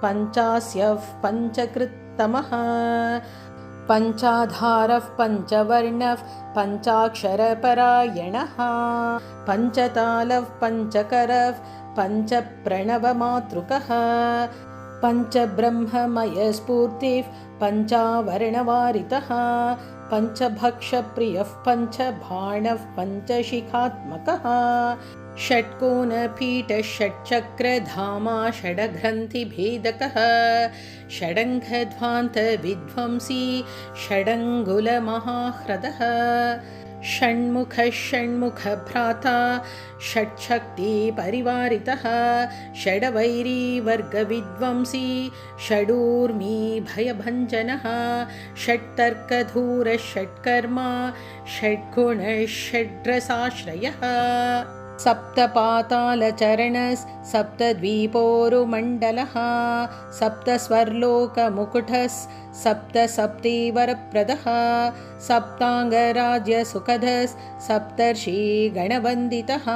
पञ्चास्यः पञ्चकृत्तमः पञ्चाधारः पञ्चवर्णः पञ्चाक्षरपरायणः पञ्चतालः पञ्चकरः पञ्चप्रणवमातृकः पञ्चब्रह्ममयस्फूर्तिः पञ्चावर्णवारितः पञ्चभक्षप्रियः पञ्चबाणः पञ्चशिखात्मकः षट्कोणपीठः षट्चक्रधामा षड्ग्रन्थिभेदकः षडङ्गध्वान्तविध्वंसी षडङ्गुलमहाह्रदः षण्मुखः षण्मुखभ्राता षट्शक्तिपरिवारितः षड्वैरीवर्गविध्वंसी षडूर्मी भयभञ्जनः षट्तर्कधूरः षट्कर्मा षड्गुणः षड्रसाश्रयः सप्तपातालचरणस् सप्तद्वीपोरुमण्डलः सप्तस्वर्लोकमुकुटस् सप्तैवरप्रदः सप्ताङ्गराज्यसुखदस् सप्तर्षिगणवन्दितः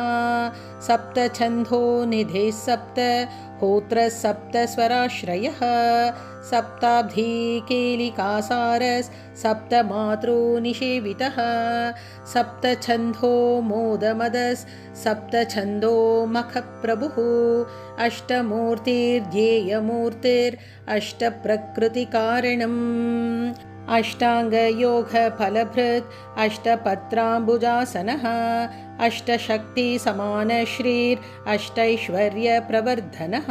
सप्तछन्दोनिधिः सप्त होत्रः सप्तस्वराश्रयः सप्ताब्धिकेलिकासारस् सप्तमातृनिषेवितः सप्तछन्दो मोदमदस् सप्तछन्दो मखप्रभुः अष्टमूर्तिर्ध्येयमूर्तिरष्टप्रकृतिकारणम् अष्टाङ्गयोगफलभृत् अष्टपत्राम्बुजासनः अष्टशक्तिसमानश्रीर् अष्टैश्वर्यप्रवर्धनः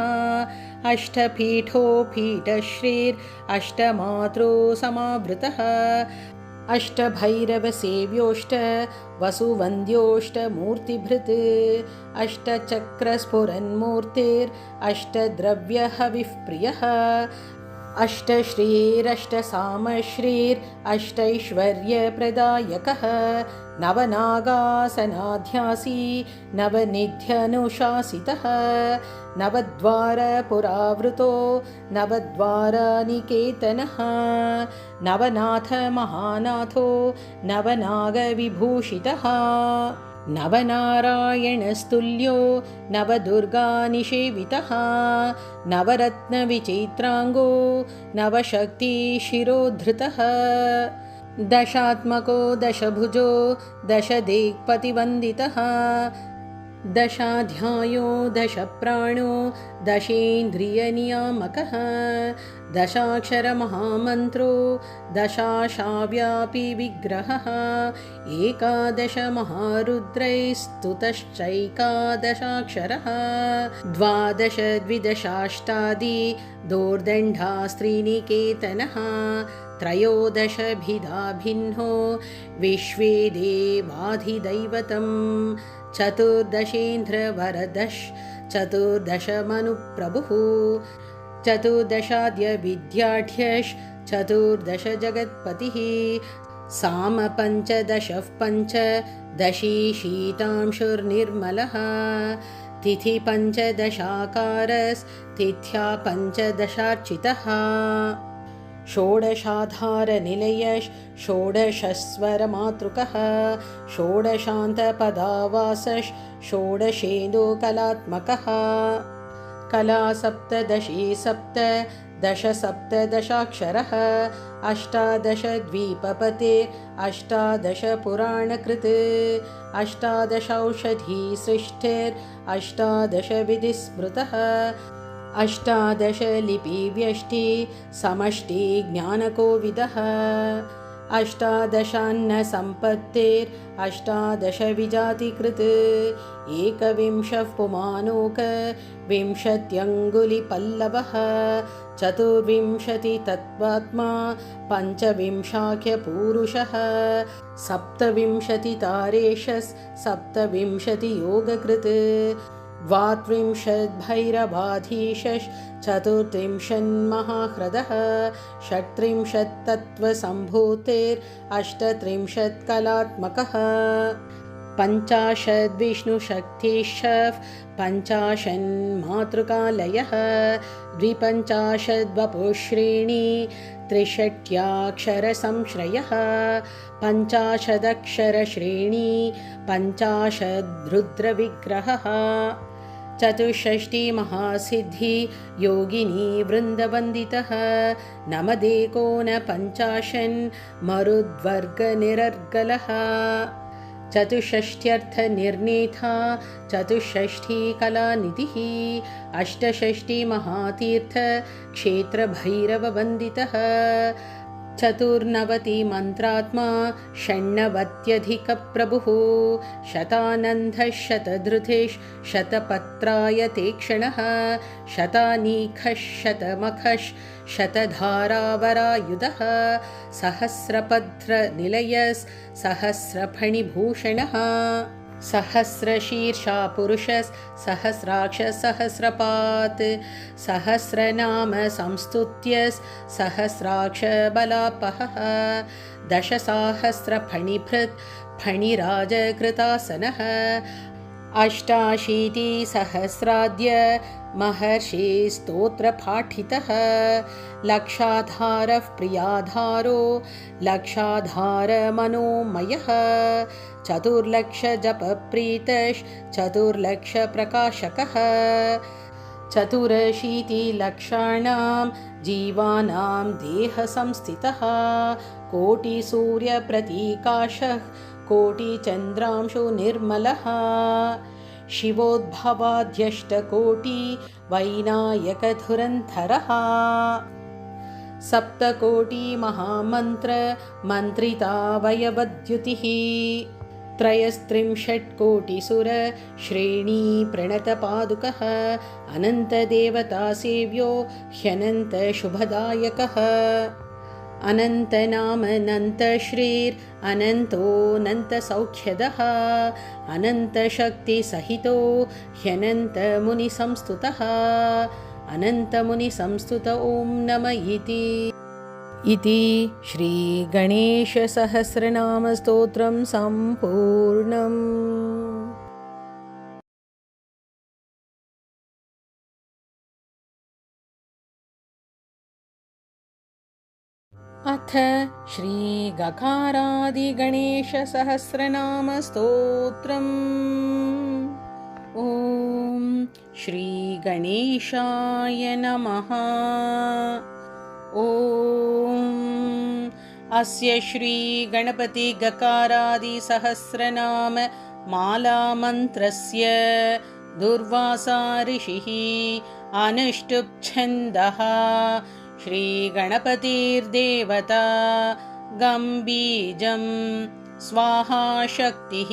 अष्टपीठोपीठश्रीर् अष्टमातृसमावृतः अष्टभैरवसेव्योष्ट वसुवन्द्योष्टमूर्तिभृत् अष्टचक्रस्फुरन्मूर्तिर् अष्टद्रव्यहविःप्रियः अष्टश्रीरष्टसामश्रीर् अष्टैश्वर्यप्रदायकः नवनागासनाध्यासी नवनिध्यनुशासितः नवद्वारपुरावृतो नवद्वारनिकेतनः नवनाथमहानाथो नवनागविभूषितः नवनारायणस्तुल्यो नवदुर्गानिषेवितः नवरत्नविचित्राङ्गो नवशक्तिशिरोधृतः दशात्मको दशभुजो दशदिक्पतिवन्दितः दशाध्यायो दशप्राणो दशेन्द्रियनियामकः दशाक्षरमहामन्त्रो दशाशाव्यापी विग्रहः एकादशमहारुद्रैस्तुतश्चैकादशाक्षरः द्वादश द्विदशाष्टादि दोर्दण्डास्त्रीनिकेतनः त्रयोदशभिधा भिन्नो विश्वे देवाधिदैवतम् चतुर्दशेन्द्रवरदश् चतुर्दशमनुप्रभुः चतुर्दशाद्यविद्याढ्यश् चतुर्दशजगत्पतिः सामपञ्चदशः पञ्चदशी शीतांशुर्निर्मलः तिथिपञ्चदशाकारस्तिथ्या पञ्चदशार्चितः षोडशाधारनिलयश् षोडशस्वरमातृकः षोडशान्तपदावासश् षोडशेन्दुकलात्मकः कला सप्तदशी सप्तदश सप्तदशाक्षरः अष्टादशद्वीपपतेर् अष्टादशपुराणकृत् अष्टादशौषधीसृष्टिर् अष्टादशविधिस्मृतः अष्टादशलिपिव्यष्टि समष्टि ज्ञानकोविदः अष्टादशान्नसम्पत्तिर् अष्टादशविजातिकृत् एकविंशः पुमानोक विंशत्यङ्गुलिपल्लवः चतुर्विंशतितत्त्वात्मा पञ्चविंशाख्यपूरुषः सप्तविंशतितारेशस् सप्तविंशतियोगकृत् द्वात्रिंशद्भैरवाधीशश् चतुर्त्रिंशन्महाह्रदः षट्त्रिंशत्तत्त्वसम्भूतेर् अष्टत्रिंशत्कलात्मकः पञ्चाशद्विष्णुशक्तिश्च पञ्चाशन्मातृकालयः द्विपञ्चाशद्वपुश्रेणी त्रिषष्ट्याक्षरसंश्रयः पञ्चाशदक्षरश्रेणी पञ्चाशद्रुद्रविग्रहः चतुष्षष्टिमहासिद्धि योगिनी वृन्दवन्दितः नमदेकोनपञ्चाशन्मरुद्वर्गनिरर्गलः चतुष्षष्ट्यर्थनिर्णेता चतुष्षष्टिकलानिधिः अष्टषष्टिमहातीर्थक्षेत्रभैरववन्दितः चतुर्नवतिमन्त्रात्मा षण्णवत्यधिकप्रभुः शतानन्दः शतधृतिः शतपत्रायतेक्षणः शतानीखः शतमखः शतधारावरायुधः सहस्रपद्रनिलयः सहस्रफणिभूषणः सहस्रशीर्षा पुरुषः सहस्राक्षः सहस्रपात् सहस्रनाम संस्तुत्यः सहस्राक्षबलापहः दशसाहस्रफणिभृत् फणिराजकृतासनः अष्टाशीतिसहस्राद्य महर्षिस्तोत्रपाठितः लक्षाधारः प्रियाधारो लक्षाधारमनोमयः चतुर्लक्षजपप्रीतश्चतुर्लक्षप्रकाशकः चतुरशीतिलक्षाणां जीवानां देहसंस्थितः कोटिसूर्यप्रतीकाशः कोटिचन्द्रांशुनिर्मलः शिवोद्भवाद्यष्टकोटिवैनायकधुरन्धरः सप्तकोटिमहामन्त्रमन्त्रितावयवद्युतिः त्रयस्त्रिंशत्कोटिसुरश्रेणीप्रणतपादुकः अनन्तदेवतासेव्यो ह्यनन्तशुभदायकः अनन्तनामनन्तश्रीरनन्तोऽनन्तसौख्यदः अनन्तशक्तिसहितो ह्यनन्तमुनिसंस्तुतः अनन्तमुनिसंस्तुत ॐ नम इति श्रीगणेशसहस्रनामस्तोत्रं सम्पूर्णम्। अथ श्रीगकारादिगणेशसहस्रनामस्तोत्रम्। ॐ श्रीगणेशाय नमः। ॐ अस्य श्रीगणपतिगकारादिसहस्रनाम मालामन्त्रस्य दुर्वासा ऋषिः अनुष्टुप् छन्दः श्रीगणपतिर्देवता गं बीजं स्वाहा शक्तिः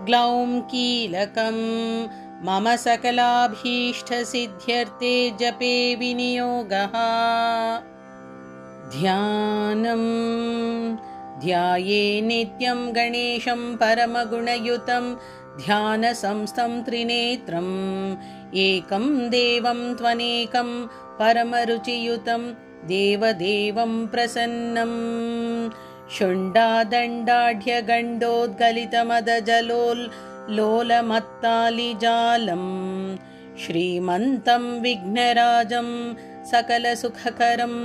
ग्लौं कीलकं मम सकलाभीष्टसिद्ध्यर्थे जपे विनियोगः। ध्यानं ध्याये नित्यं गणेशं परमगुणयुतं ध्यानसंस्थं त्रिनेत्रम् एकं देवं त्वनेकं परमरुचियुतं देवदेवं प्रसन्नं शुण्डादण्डाढ्यगण्डोद्गलितमदजलोल्लोलमत्तालिजालं श्रीमन्तं विघ्नराजं सकलसुखकरं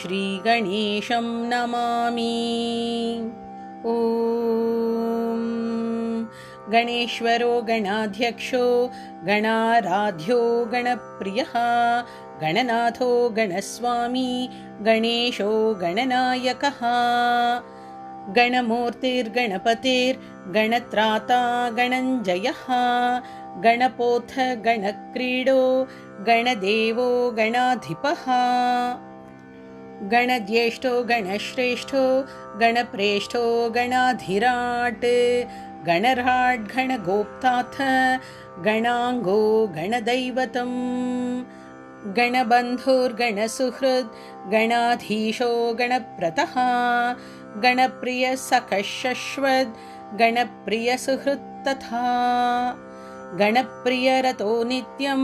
श्रीगणेशं नमामि। ॐ गणेश्वरो गणाध्यक्षो गणाराध्यो गणप्रियः गणनाथो गणस्वामी गणेशो गणनायकः गणमूर्तिर्गणपतिर्गणत्राता गणञ्जयः गणपोऽथ गणक्रीडो गणदेवो गणाधिपः गणज्येष्ठो गणश्रेष्ठो गणप्रेष्ठो गणाधिराट् गणराट् गणगोप्ताथ गणाङ्गो गणदैवतम् गणबन्धुर्गणसुहृद् गणाधीशो गणप्रतः गणप्रियसखशश्वद् गणप्रियसुहृत् तथा गणप्रियरतो नित्यं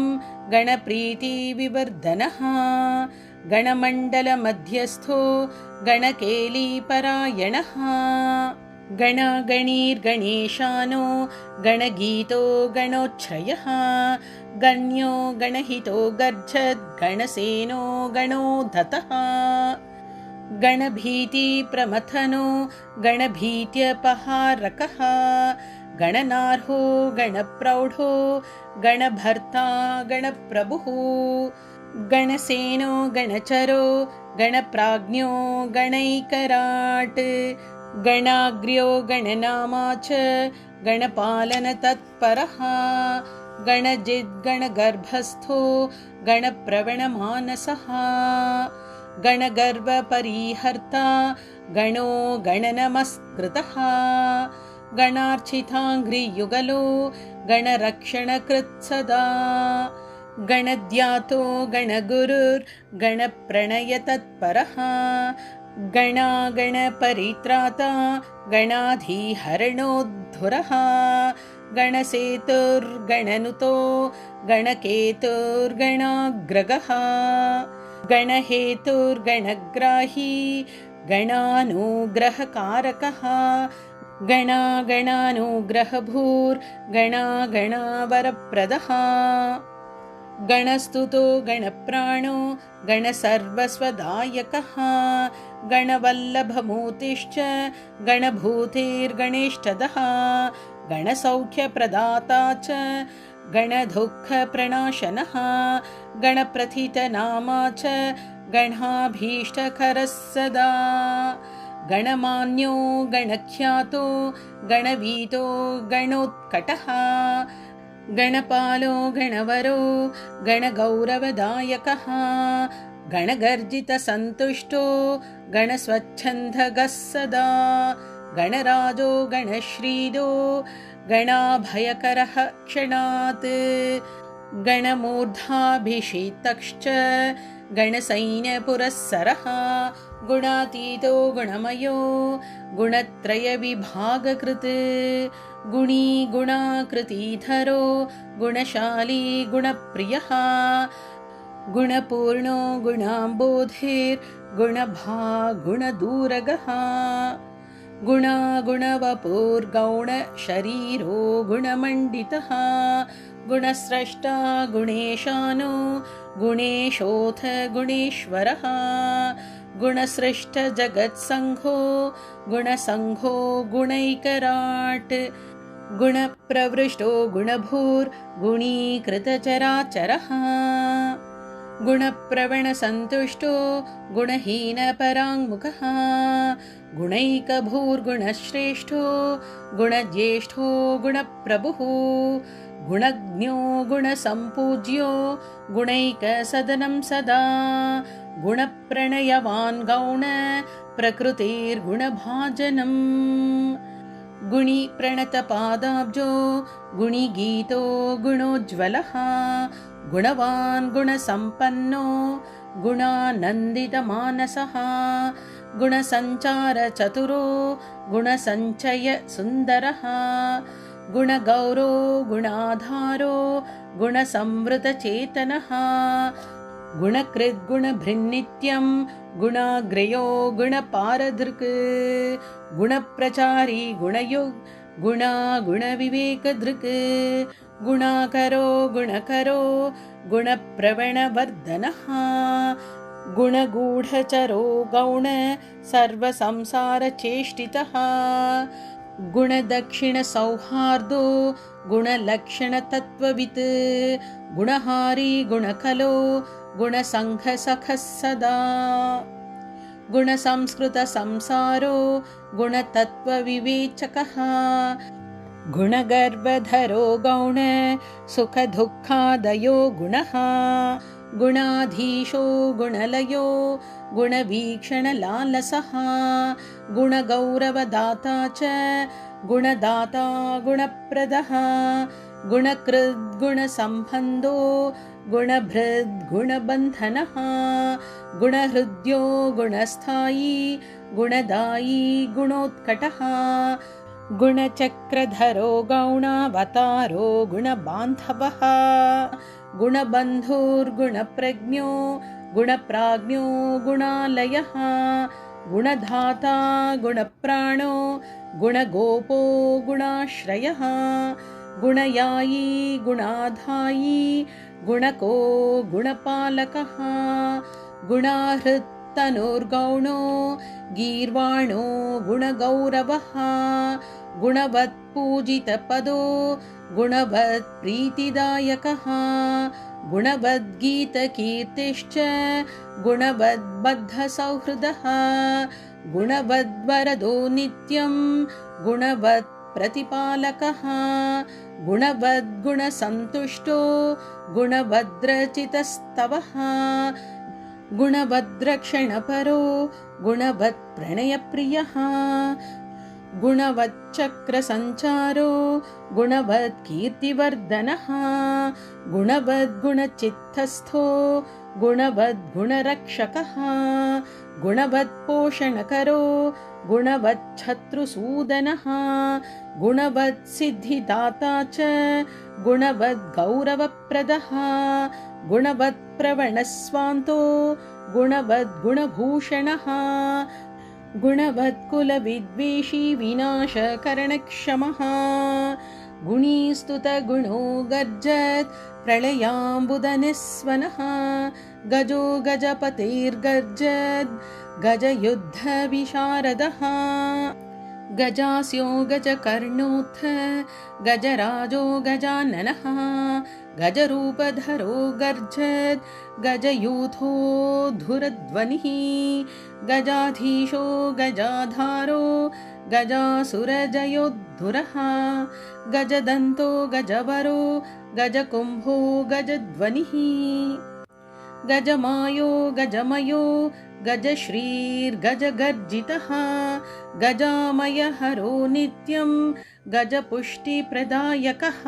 गणप्रीतिविवर्धनः गणमण्डलमध्यस्थो गणकेलीपरायणः गणागणीर्गणेशानो गणगीतो गणोच्छ्रयः गण्यो गणहितो गर्जद् गणसेनो गणोद्धतः गणभीतिप्रमथनो गणभीत्यपहारकः गणनार्हो गणप्रौढो गणभर्ता गणप्रभुः गणसेनो गणचरो गणप्राज्ञो गणैकराट् गणाग्र्यो गणनामा च गणपालनतत्परः गणजिद्गणगर्भस्थो गणप्रवणमानसः गणगर्भपरिहर्ता गणो गणनमस्कृतः गणार्चिताङ्घ्रियुगलो गणरक्षणकृत्सदा गणध्यातो गणगुरुर्गणप्रणयतत्परः गणागणपरित्राता गणाधिहरणोद्धुरः गणसेतुर्गणनुतो गणकेतुर्गणाग्रगः गणहेतुर्गणग्राही गणानुग्रहकारकः गणागणानुग्रहभूर्गणागणावरप्रदः गणस्तुतो गणप्राणो गणसर्वस्वदायकः गणवल्लभमूर्तिश्च गणभूतिर्गणेष्ठदः गणसौख्यप्रदाता च गणदुःखप्रणाशनः गणप्रथितनामा च गणाभीष्टकरः सदा गणमान्यो गणख्यातो गणवीतो गणोत्कटः गणपालो गणवरो गणगौरवदायकः गणगर्जितसन्तुष्टो गणस्वच्छन्दः सदा गणराजो गणश्रीदो गणाभयकरः क्षणात् गणमूर्धाभिषेक्तश्च गणसैन्यपुरस्सरः गुणातीतो गुणमयो गुणत्रयविभागकृत् गुणी गुणाकृतिधरो गुणशाली गुणप्रियः गुणपूर्णो गुणाम्बोधिर्गुणभागुणदूरगः गुणागुणवपुर्गौणशरीरो गुणमण्डितः गुणस्रष्टा गुणेशानो गुणेशोऽथ गुणेश्वरः गुणसृष्टजगत्सङ्घो गुणसङ्घो गुणैकराट् गुणप्रवृष्टो गुणभूर्गुणीकृतचराचरः गुणप्रवणसन्तुष्टो गुणहीनपराङ्मुखः गुणैकभूर्गुणश्रेष्ठो गुणज्येष्ठो गुणप्रभुः गुणज्ञो गुणसम्पूज्यो गुणैकसदनं सदा गुणप्रणयवान् गौण प्रकृतिर्गुणभाजनम् गुणी प्रणतपादाब्जो गुणिगीतो गुणोज्ज्वलः गुणवान् गुणसम्पन्नो गुणानन्दितमानसः गुणसञ्चारचतुरो गुणसञ्चयसुन्दरः गुणगौरो गुणाधारो गुणसंवृतचेतनः गुणकृद्गुणभृन्नित्यं गुणाग्रयो गुणपारदृक् गुणप्रचारी गुणयुग् गुणागुणविवेकदृक् गुणाकरो गुणकरो गुणप्रवणवर्धनः गुणगूढचरो गौण सर्वसंसारचेष्टितः गुणदक्षिणसौहार्दो गुणलक्षणतत्त्ववित् गुणहारी गुणकलो गुणसङ्घसखः सदा गुणसंस्कृतसंसारो गुणतत्त्वविवेचकः गुणगर्भधरो गौण सुखदुःखादयो गुणः गुणाधीशो गुणलयो गुणवीक्षणलालसः गुणगौरवदाता च गुणदाता गुणप्रदः गुणकृद्गुणसम्बन्धो गुणभृद्गुणबन्धनः गुणहृद्यो गुणस्थायी गुणदायी गुणोत्कटः गुणचक्रधरो गौणावतारो गुणबान्धवः गुणबन्धुर्गुणप्रज्ञो गुणप्राज्ञो गुणालयः गुणधाता गुणप्राणो गुणगोपो गुणाश्रयः गुणयायी गुणाधायी गुणको गुणपालकः गुणाहृत्तनुर्गौणो गीर्वाणो गुणगौरवः गुणवत्पूजितपदो गुणवत्प्रीतिदायकः गुणवद्गीतकीर्तिश्च गुणवद्बद्धसौहृदः गुणवद्वरदो नित्यं गुणवत्प्रतिपालकः गुणवद्गुणसन्तुष्टो गुणवद्रचितस्तवः गुणवद्रक्षणपरो गुणवत्प्रणयप्रियः गुणवच्चक्रसञ्चारो गुणवत्कीर्तिवर्धनः गुणवद्गुणचित्तस्थो गुणवद्गुणरक्षकः गुणवत्पोषणकरो गुणवच्छत्रुसूदनः गुणवत्सिद्धिदाता च गुणवद्गौरवप्रदः गुणवत्प्रवणस्वान्तो गुणवद्गुणभूषणः गुणवत्कुलविद्वेषी विनाशकरणक्षमः गुणीस्तुतगुणो गर्जत् प्रलयाम्बुदनिस्वनः गजो गजपतिर्गर्जत् गजयुद्धविशारदः गजास्यो गजकर्णोऽथ गजराजो गजाननः गजरूपधरो गर्जत् गजयूथो धुरध्वनिः गजाधीशो गजाधारो गजासुरजयोद्धुरः गजदन्तो गजवरो गजकुम्भो गजध्वनिः गजमायो गजमयो गजश्रीर्गजगर्जितः गजामयहरो नित्यं गजपुष्टिप्रदायकः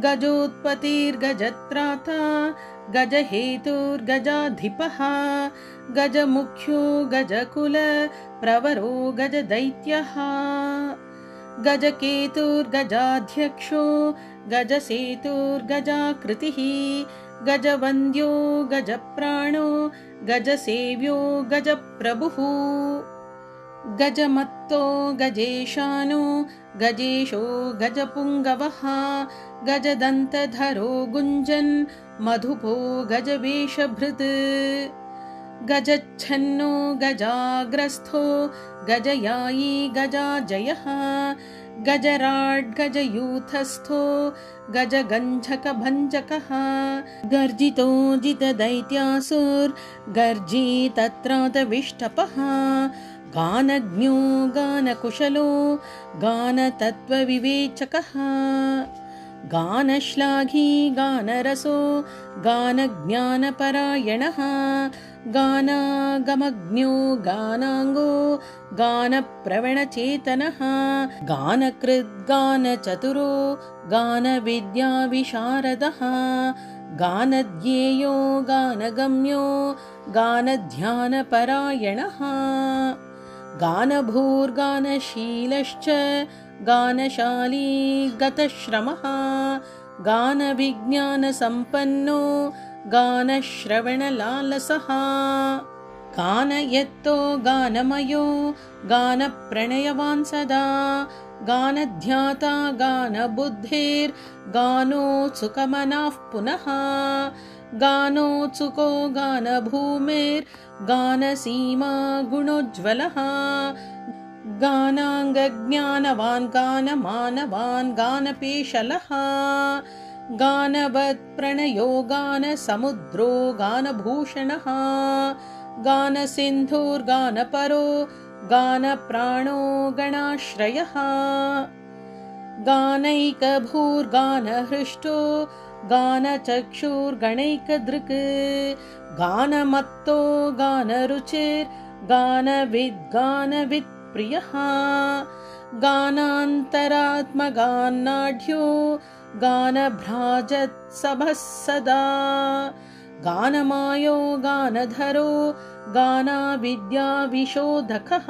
गजोत्पत्तिर्गजत्राता गजहेतुर्गजाधिपः गजमुख्यो गजकुलप्रवरो गजदैत्यः गजकेतुर्गजाध्यक्षो गजसेतुर्गजाकृतिः गजवन्द्यो गजप्राणो गजसेव्यो गजप्रभुः गजमत्तो गजेशानो गजेशो गजपुङ्गवः गजदन्तधरो गुञ्जन् मधुपो गजवेषभृत् गजच्छन्नो गजाग्रस्थो गजयायी गजाजयः गजराड् गजयूथस्थो गजगञ्झकभञ्जकः गर्जितो जितदैत्यासुर्गर्जितत्रातविष्टपः गानज्ञो गानकुशलो गानतत्त्वविवेचकः गानश्लाघी गानरसो गानज्ञानपरायणः गानागमज्ञो गानाङ्गो गानप्रवणचेतनः गानकृद् गानचतुरो गानविद्याविशारदः गानध्येयो गानगम्यो गानध्यानपरायणः गानभूर्गानशीलश्च गानशाली गतश्रमः गानविज्ञानसम्पन्नो गानश्रवणलालसः गानयत्तो गानमयो गानप्रणयवान् सदा गानध्याता गानबुद्धिर्गानोत्सुकमनाः पुनः गानोत्सुको गानभूमिर्गानसीमा गुणोज्ज्वलः गानाङ्गज्ञानवान् गानमानवान् गानपेशलः गानवत्प्रणयो गानसमुद्रो गानभूषणः गानसिन्धुर्गानपरो गानप्राणो गणाश्रयः गानैकभूर्गानहृष्टो गानचक्षुर्गणैकदृक् गानमत्तो गानरुचिर्गानविद्गानवित्प्रियः गानान्तरात्मगान्नाढ्यो गानभ्राजत्सभः सदा गानमायो गानधरो गानाविद्याविशोधकः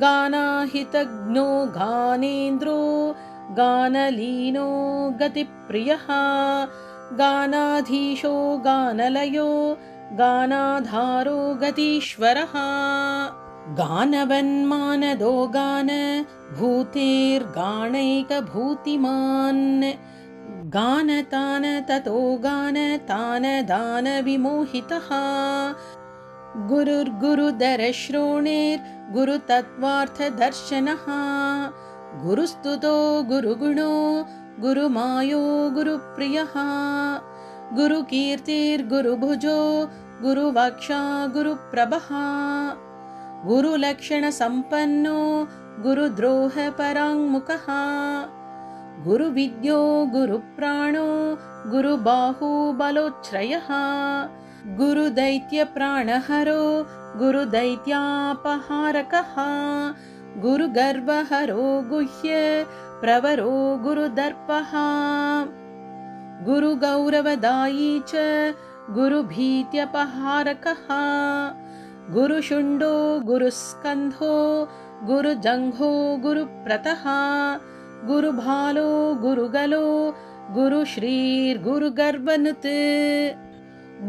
गानाहितज्ञो गानेन्द्रो गानलीनो गतिप्रियः गानाधीशो गानलयो गानाधारो गतीश्वरः गानवन्मानदो गान भूतेर्गाणैकभूतिमान् गानतान ततो गानतान दानविमोहितः गुरुर्गुरुदरश्रोणिर्गुरुतत्त्वार्थदर्शनः गुरुस्तुतो गुरुगुणो गुरुमायो गुरुप्रियः गुरुकीर्तिर्गुरुभुजो गुरुवाक्षा गुरुप्रभः गुरुलक्षणसम्पन्नो गुरुद्रोहपराङ्मुखः गुरुविद्यो गुरुप्राणो गुरुबाहुबलोच्छ्रयः गुरुदैत्यप्राणहरो गुरुदैत्यापहारकः गुरुगर्वहरो गुह्य प्रवरो गुरुदर्पः गुरुगौरवदायी च गुरुभीत्यपहारकः गुरुशुण्डो गुरुस्कन्धो गुरुजङ्घो गुरुप्रतः गुरुभालो गुरुगलो गुरुश्रीर्गुरुगर्वनुत्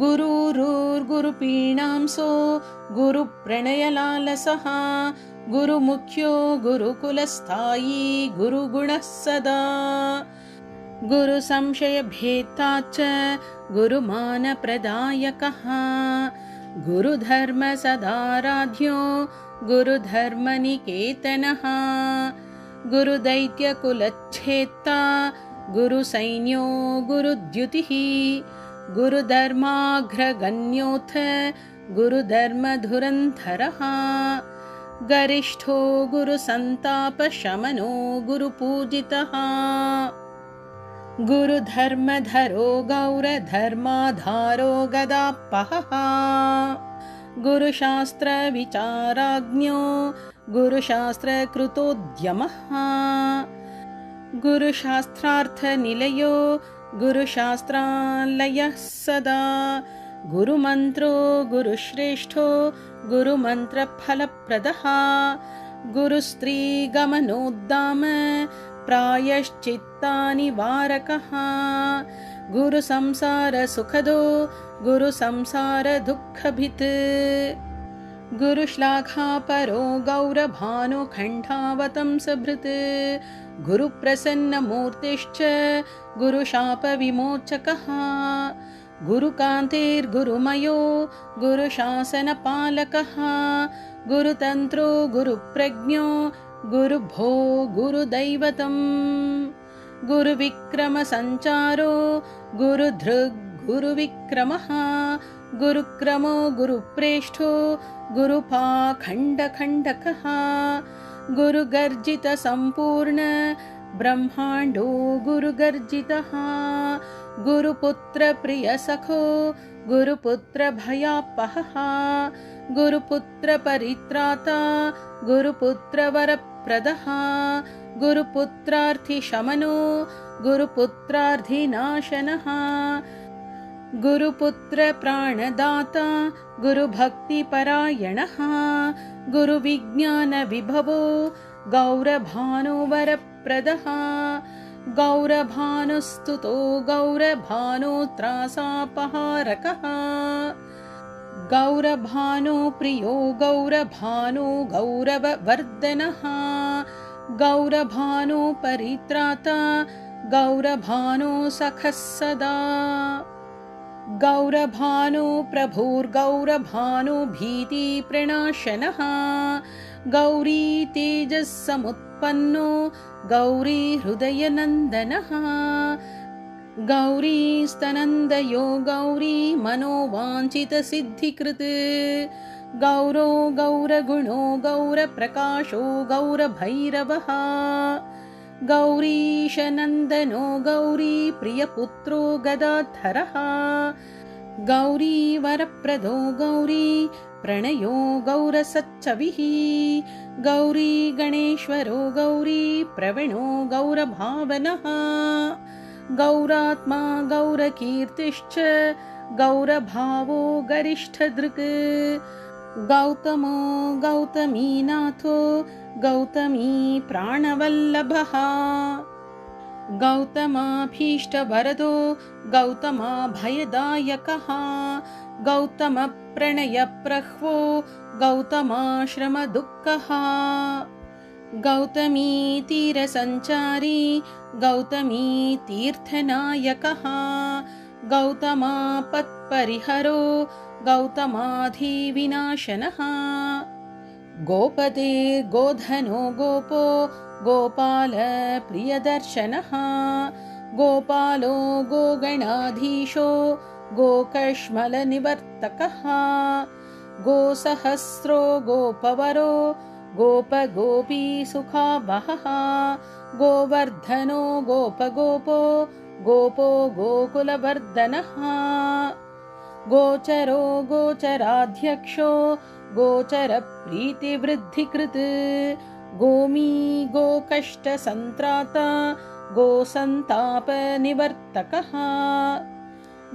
गुरुरुर्गुरुपीणांसो गुरुप्रणयलालसः गुरुमुख्यो गुरुकुलस्थायी गुरुगुणः सदा गुरुसंशयभेत्ता च गुरुमानप्रदायकः गुरुधर्मसदाराध्यो गुरुधर्मनिकेतनः गुरुदैत्यकुलच्छेत्ता गुरुसैन्यो गुरुद्युतिः गुरुधर्माग्रगण्योऽथ गुरुधर्मधुरन्धरः गरिष्ठो गुरुसन्तापशमनो गुरुपूजितः गुरुधर्मधरो गौरधर्माधारो गदापहः गुरुशास्त्रविचाराज्ञो गुरुशास्त्रकृतोद्यमः गुरुशास्त्रार्थनिलयो गुरुशास्त्रालयः सदा गुरुमन्त्रो गुरुश्रेष्ठो गुरुमन्त्रफलप्रदः गुरुस्त्रीगमनोद्दाम प्रायश्चित्तानिवारकः गुरुसंसारसुखदो गुरुसंसारदुःखभित् गुरुश्लाघापरो गौरभानो खण्डावतंसभृत् गुरुप्रसन्नमूर्तिश्च गुरुशापविमोचकः गुरुकान्तिर्गुरुमयो गुरुशासनपालकः गुरुतन्त्रो गुरुप्रज्ञो गुरुभो गुरुदैवतम् गुरुविक्रमसञ्चारो गुरुधृग् गुरुविक्रमः गुरुक्रमो गुरुप्रेष्ठो गुरुपाखण्डखण्डकः गुरुगर्जितसम्पूर्ण ब्रह्माण्डो गुरुगर्जितः गुरुपुत्रप्रियसखो गुरुपुत्रभयापहः गुरुपुत्रपरित्राता गुरुपुत्रवरप्रदः गुरुपुत्रार्थिशमनो गुरुपुत्रार्थिनाशनः गुरुपुत्रप्राणदाता गुरुभक्तिपरायणः गुरुविज्ञानविभवो गौरभानो वरप्रदः गौरभानुस्तुतो गौरभानो त्रासापहारकः गौरभानो प्रियो गौरभानो गौरववर्धनः गौरभानो परित्राता गौरभानो सखः सदा गौरभानो प्रभुर्गौरभानो भीतिप्रणाशनः गौरी तेजस्समुत्पन्नो गौरी हृदयनन्दनः गौरी स्तनन्दयो गौरी मनोवाञ्छितसिद्धिकृत् गौरो गौरगुणो गौरप्रकाशो गौरभैरवः गौरीशनन्दनो गौरी प्रियपुत्रो गदाधरः गौरी वरप्रदो गौरी प्रणयो गौरसच्चविः गौरी गणेश्वरो गौरी प्रवीणो गौरभावनः गौरात्मा गौरकीर्तिश्च गौरभावो गरिष्ठदृक् गौतमो गौतमीनाथो गौतमी प्राणवल्लभः गौतमाभीष्टवरदो गौतमाभयदायकः गौतमप्रणयप्रह्वो गौतमाश्रमदुःखः गौतमी तीरसञ्चारी गौतमी तीर्थनायकः गौतमापत्परिहरो गौतमाधिविनाशनः गोपते गोधनो गोपो गोपालप्रियदर्शनः गोपालो गोगणाधीशो गोकश्मलनिवर्तकः गोसहस्रो गोपवरो गोपगोपीसुखावहः गोवर्धनो गोपगोपो गोपो गोकुलवर्धनः गोचरो गोचराध्यक्षो गोचरप्रीतिवृद्धिकृत् गोमी गोकष्टसन्त्राता गोसन्तापनिवर्तकः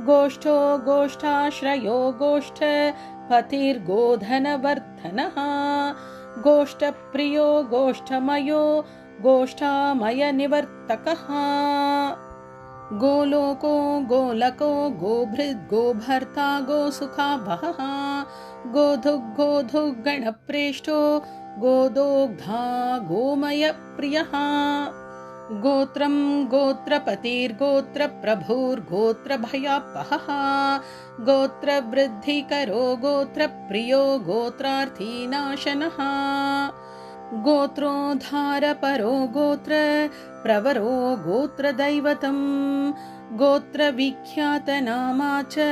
गोष्ठो गोष्ठाश्रयो गोष्ठपतिर्गोधनवर्धनः गोष्ठप्रियो गोष्ठमयो गोष्ठामयनिवर्तकः गोलोको गोलको गोभृद् गोभर्ता गोसुखावहः गोधुग्गणप्रेष्ठो गोदोग्धा गोमयप्रियः गोत्रं गोत्रपतिर्गोत्रप्रभुर्गोत्रभयापहः गोत्रवृद्धिकरो गोत्रप्रियो गोत्रार्थीनाशनः गोत्रोद्धारपरो गोत्रप्रवरो गोत्रदैवतं गोत्रविख्यातनामा च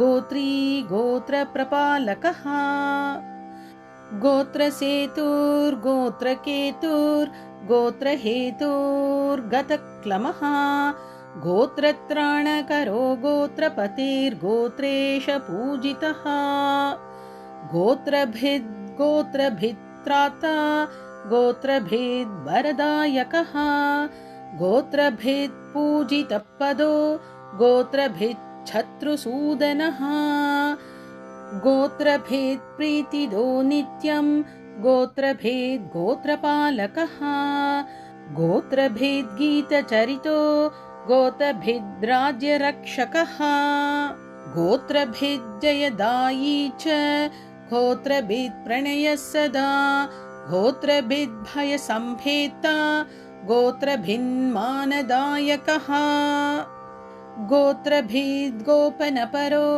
गोत्री गोत्रप्रपालकः गोत्रसेतुर्गोत्रकेतुर्गोत्रहेतुर्गतक्लमः गोत्रत्राणकरो गोत्रपतिर्गोत्रेश पूजितः गोत्रभिद्गोत्रभित्राता गोत्रभिद्वरदायकः गोत्रभित्पूजितपदो गोत्रभिच्छत्रुसूदनः गोत्रभेत्प्रीतिदो नित्यं गोत्रभेद्गोत्रपालकः गोत्रभेद्गीतचरितो गोत्रभिद्राज्यरक्षकः गोत्रभिज्जयदायी च गोत्रभित्प्रणयः सदा गोत्रभिद्भयसम्भेता गोत्रभिन्मानदायकः गोत्रभिद्गोपनपरो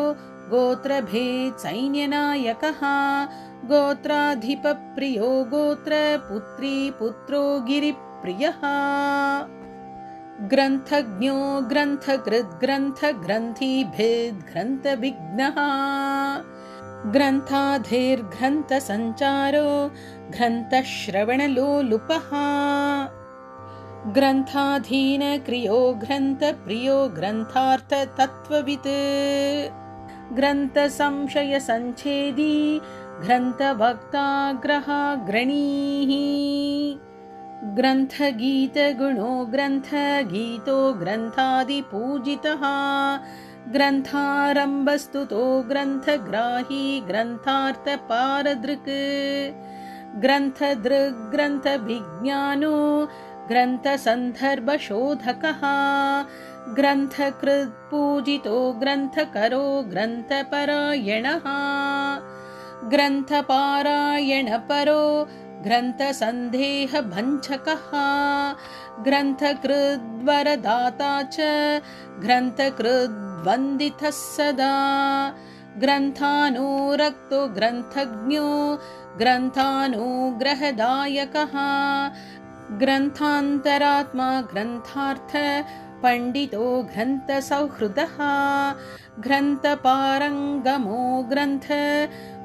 गोत्रभेत्सैन्यनायकः गोत्राधिपप्रियो गोत्रपुत्री पुत्रो गिरिप्रियः ग्रन्थज्ञो ग्रन्थकृद्ग्रन्थग्रन्थिभिद्ग्रन्थविघ्नः ग्रन्थाधिर्ग्रन्थसञ्चारो ग्रन्थश्रवणलोलुपः ग्रन्थाधीनक्रियो ग्रन्थप्रियो ग्रन्थार्थतत्त्ववित् ग्रन्थसंशयसञ्छेदी ग्रन्थवक्ताग्रहाग्रणीः ग्रन्थगीतगुणो ग्रन्थगीतो ग्रन्थादिपूजितः ग्रन्थारम्भस्तुतो ग्रन्थग्राही ग्रन्थार्थपारदृक् ग्रन्थदृग्ग्रन्थभिज्ञानो ग्रन्थसन्दर्भशोधकः ग्रन्थकृत्पूजितो ग्रन्थकरो ग्रन्थपरायणः ग्रन्थपारायणपरो ग्रन्थसन्देहभञ्जकः ग्रन्थकृद्वरदाता च ग्रन्थकृद्वन्दितः सदा ग्रन्थानुरक्तो ग्रन्थज्ञो ग्रन्थानुग्रहदायकः ग्रन्थान्तरात्मा ग्रन्थार्थ पण्डितो ग्रन्थसौहृदः ग्रन्थपारङ्गमो ग्रन्थ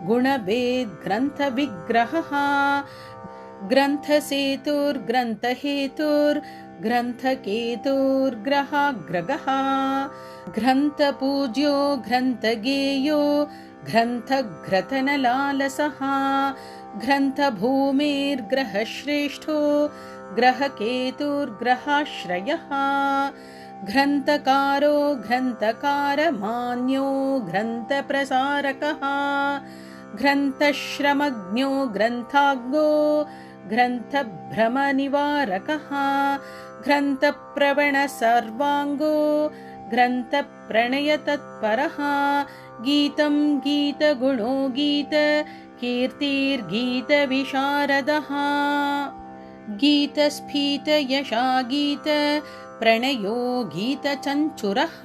गुणवेद् ग्रन्थविग्रहः ग्रन्थसेतुर्ग्रन्थहेतुर्ग्रन्थकेतुर्ग्रहाग्रगः ग्रन्थपूज्यो ग्रन्थगेयो ग्रन्थघ्रतनलालसः ग्रन्थभूमिर्ग्रहश्रेष्ठो ग्रहकेतुर्ग्रहाश्रयः ग्रन्थकारो ग्रन्थकारमान्यो ग्रन्थप्रसारकः ग्रन्थश्रमज्ञो ग्रन्थाज्ञो ग्रन्थभ्रमनिवारकः ग्रन्थप्रवणसर्वाङ्गो ग्रन्थप्रणयतत्परः गीतं गीतगुणो गीतकीर्तिर्गीतविशारदः गीतस्फीतयशा गीतप्रणयो गीतचञ्चुरः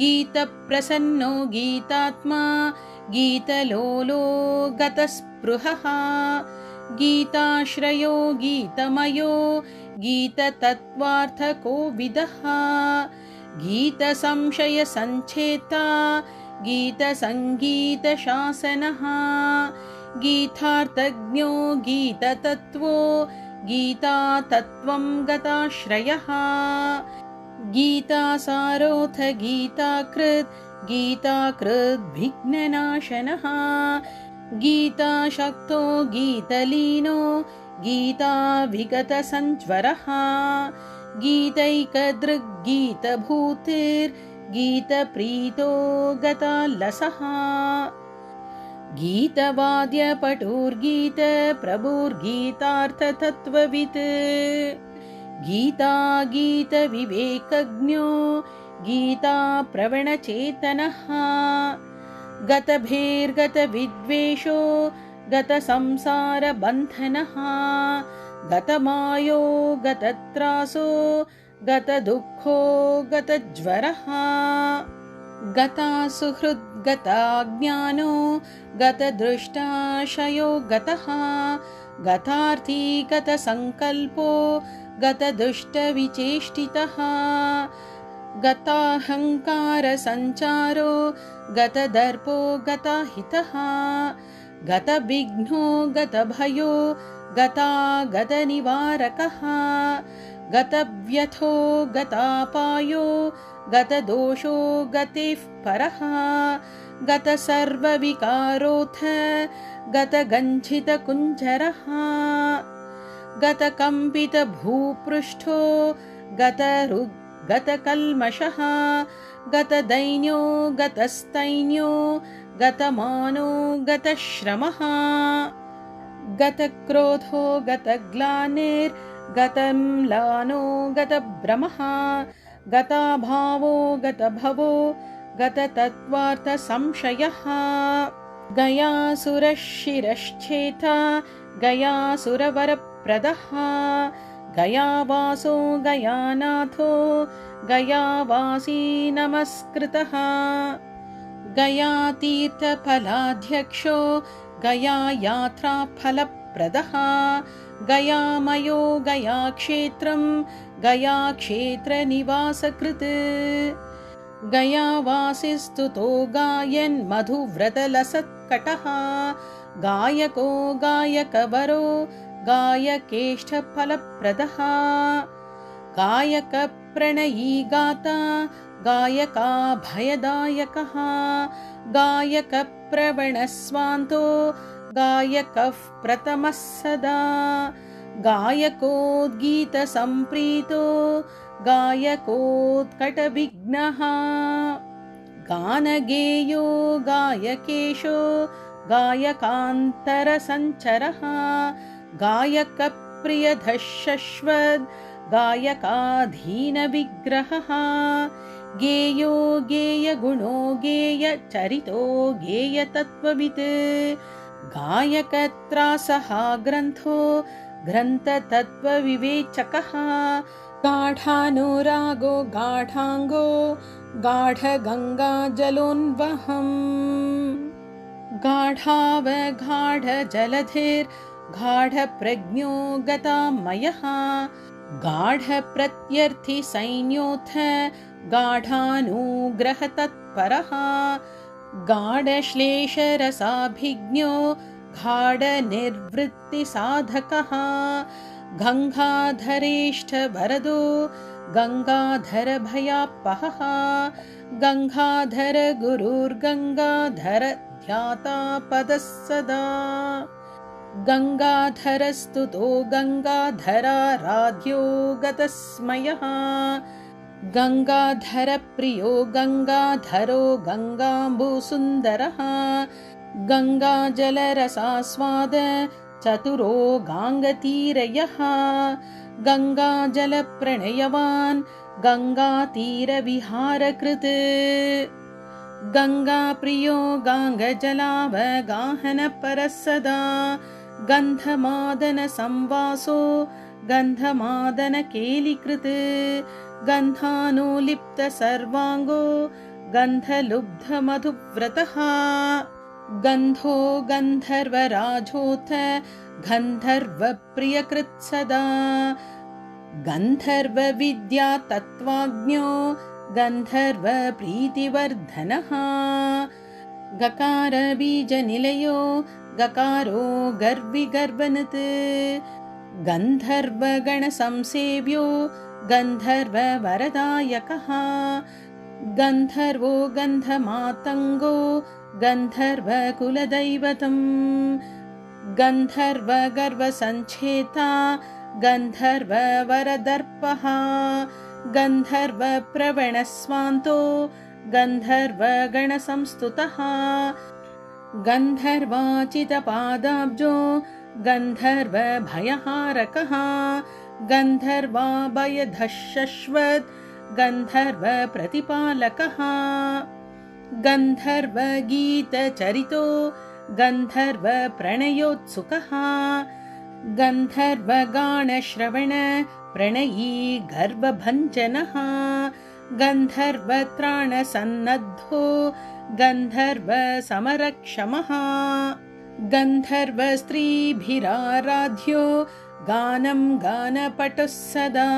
गीतप्रसन्नो गीतात्मा गीतलोलो गतस्पृहः गीताश्रयो गीतमयो गीततत्त्वार्थकोविदः गीतसंशयसञ्छेता गीतसङ्गीतशासनः गीतार्थज्ञो गीततत्त्वो गीतातत्त्वं गताश्रयः गीतासारोऽथ गीताकृत् गीताकृद्विघ्ननाशनः गीताशक्तो गीतलीनो गीताविगतसञ्ज्वरः गीतैकदृग्गीतभूतिर्गीतप्रीतो गतालसः गीतवाद्यपटुर्गीतप्रभुर्गीतार्थतत्त्ववित् गीतागीतविवेकज्ञो गीताप्रवणचेतनः गतभेर्गतविद्वेषो गतसंसारबन्धनः गतमायो गतत्रासो गतदुःखो गतज्वरः गतासुहृद्गताज्ञानो गतदृष्टाशयो गतः गतार्थी गतसङ्कल्पो गतदुष्टविचेष्टितः गताहङ्कारसञ्चारो गतदर्पो गताहितः गतविघ्नो गतभयो गतागतनिवारकः गतव्यथो गतापायो गतदोषो गतिः परः गतसर्वविकारोऽथ गतगञ्झितकुञ्जरः गतकम्पितभूपृष्ठो गतकल्मषः गतदैन्यो गतस्तैन्यो गतमानो गतश्रमः गतक्रोधो गतग्लानिर्गतम्लानो गतभ्रमः गताभावो गतभवो गततत्त्वार्थसंशयः गयासुरशिरश्चेता गयासुरवरप्रदः गयावासो गयानाथो गयावासी नमस्कृतः गयातीर्थफलाध्यक्षो गयायात्राफलप्रदः गयामयो गयाक्षेत्रं गयाक्षेत्रनिवासकृत् गयावासिस्तुतो गायन्मधुव्रतलसत्कटः गायको गायकवरो गायकेष्ठफलप्रदः गायकप्रणयी गाता गायकाभयदायकः गायकप्रवणस्वान्तो गायकः प्रथमः सदा गायकोद्गीतसम्प्रीतो गायकोत्कटविघ्नः गानगेयो गायकेशो गायकान्तरसञ्चरः गायकप्रियधशश्वद् गायकाधीनविग्रहः गेयो गेयगुणो गेयचरितो गेयतत्त्ववित् गायकत्रासः ग्रन्थो ग्रन्थतत्त्वविवेचकः गाढानुरागो गाढाङ्गो गाढगङ्गाजलोन्वहम् गाढावगाढजलधिर्गाढप्रज्ञो गतामयः गाढप्रत्यर्थिसैन्योऽथ गाढानुग्रहतत्परः गाढश्लेषरसाभिज्ञो गाढनिर्वृत्तिसाधकः गङ्गाधरेष्ठवरदो गङ्गाधरभयापहः गङ्गाधरगुरुर्गङ्गाधरध्याता पदः सदा गङ्गाधरस्तुतो गङ्गाधराराध्यो गतस्मयः गङ्गाधरप्रियो गङ्गाधरो गङ्गाम्बुसुन्दरः गङ्गाजलरसास्वाद चतुरो गाङ्गतीरयः गङ्गाजलप्रणयवान् गङ्गातीरविहारकृत् गङ्गाप्रियो गाङ्गजलावगाहनपरः सदा गन्धमादनसंवासो गन्धमादनकेलिकृत् गन्धानुलिप्तसर्वाङ्गो गन्धलुब्धमधुव्रतः गन्धो गन्धर्वराजोऽथ गन्धर्वप्रियकृत् सदा गन्धर्वविद्यातत्त्वाज्ञो गन्धर्वप्रीतिवर्धनः गकारबीजनिलयो गकारो गर्विगर्वनत् गन्धर्वगणसंसेव्यो गन्धर्ववरदायकः गन्धर्वो गन्धमातङ्गो गन्धर्वकुलदैवतम् गन्धर्वगर्वसञ्चेता गन्धर्ववरदर्पः गन्धर्वप्रवणस्वान्तो गन्धर्वगणसंस्तुतः गन्धर्वाचितपादाब्जो गन्धर्वभयहारकः गन्धर्वाभयधः शश्वत् गन्धर्वप्रतिपालकः गन्धर्वगीतचरितो गन्धर्वप्रणयोत्सुकः गन्धर्वगानश्रवण प्रणयी गर्वभञ्जनः गन्धर्वत्राणसन्नद्धो गन्धर्वसमरक्षमः गन्धर्वस्त्रीभिराराध्यो गानं गानपटुः सदा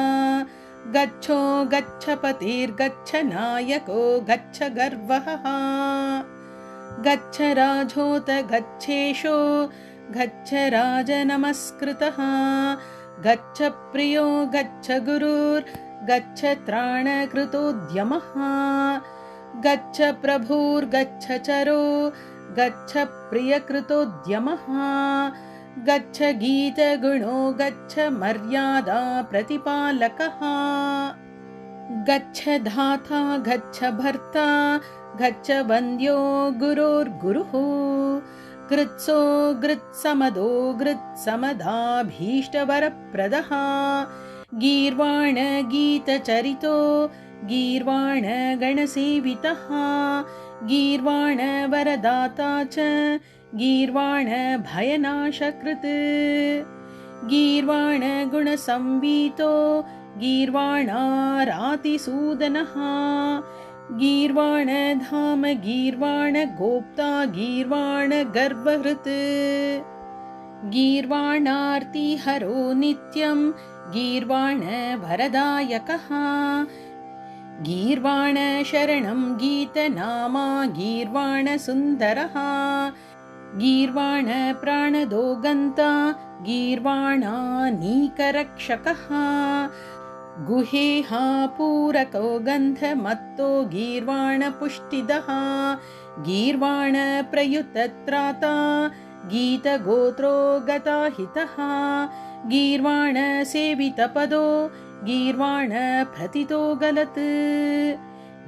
गच्छो गच्छपतिर्गच्छ नायको गच्छ गर्वः गच्छ राजोत गच्छेशो गच्छ राजनमस्कृतः गच्छ प्रियो गच्छ गुरुर्गच्छ त्राणकृतोद्यमः गच्छ प्रभुर्गच्छ चरो गच्छ प्रियकृतोद्यमः गच्छ गीतगुणो गच्छ मर्यादा प्रतिपालकः गच्छ धाता गच्छ भर्ता गच्छ वन्द्यो गुरोर्गुरुः गृत्सो गृत्समदो गृत्समदाभीष्टवरप्रदः गीर्वाण गीतचरितो गीर्वाण गणसेवितः गीर्वाण वरदाता च गीर्वाण भयनाशकृत् गीर्वाण गुणसंवीतो गीर्वाणारातिसूदनः गीर्वाण धाम गीर्वाण गोप्ता गीर्वाण गर्वहृत् गीर्वाणार्तिहरो नित्यं गीर्वाण वरदायकः गीर्वाण शरणं गीतनामा गीर्वाण सुन्दरः गीर्वाण प्राणदो गन्ता गीर्वाणानीकरक्षकः गुहेहा पूरको गन्धमत्तो गीर्वाण पुष्टिदः गीर्वाण प्रयुतत्राता गीतगोत्रो गताहितः गीर्वाण सेवितपदो गीर्वाण प्रथितो गलत्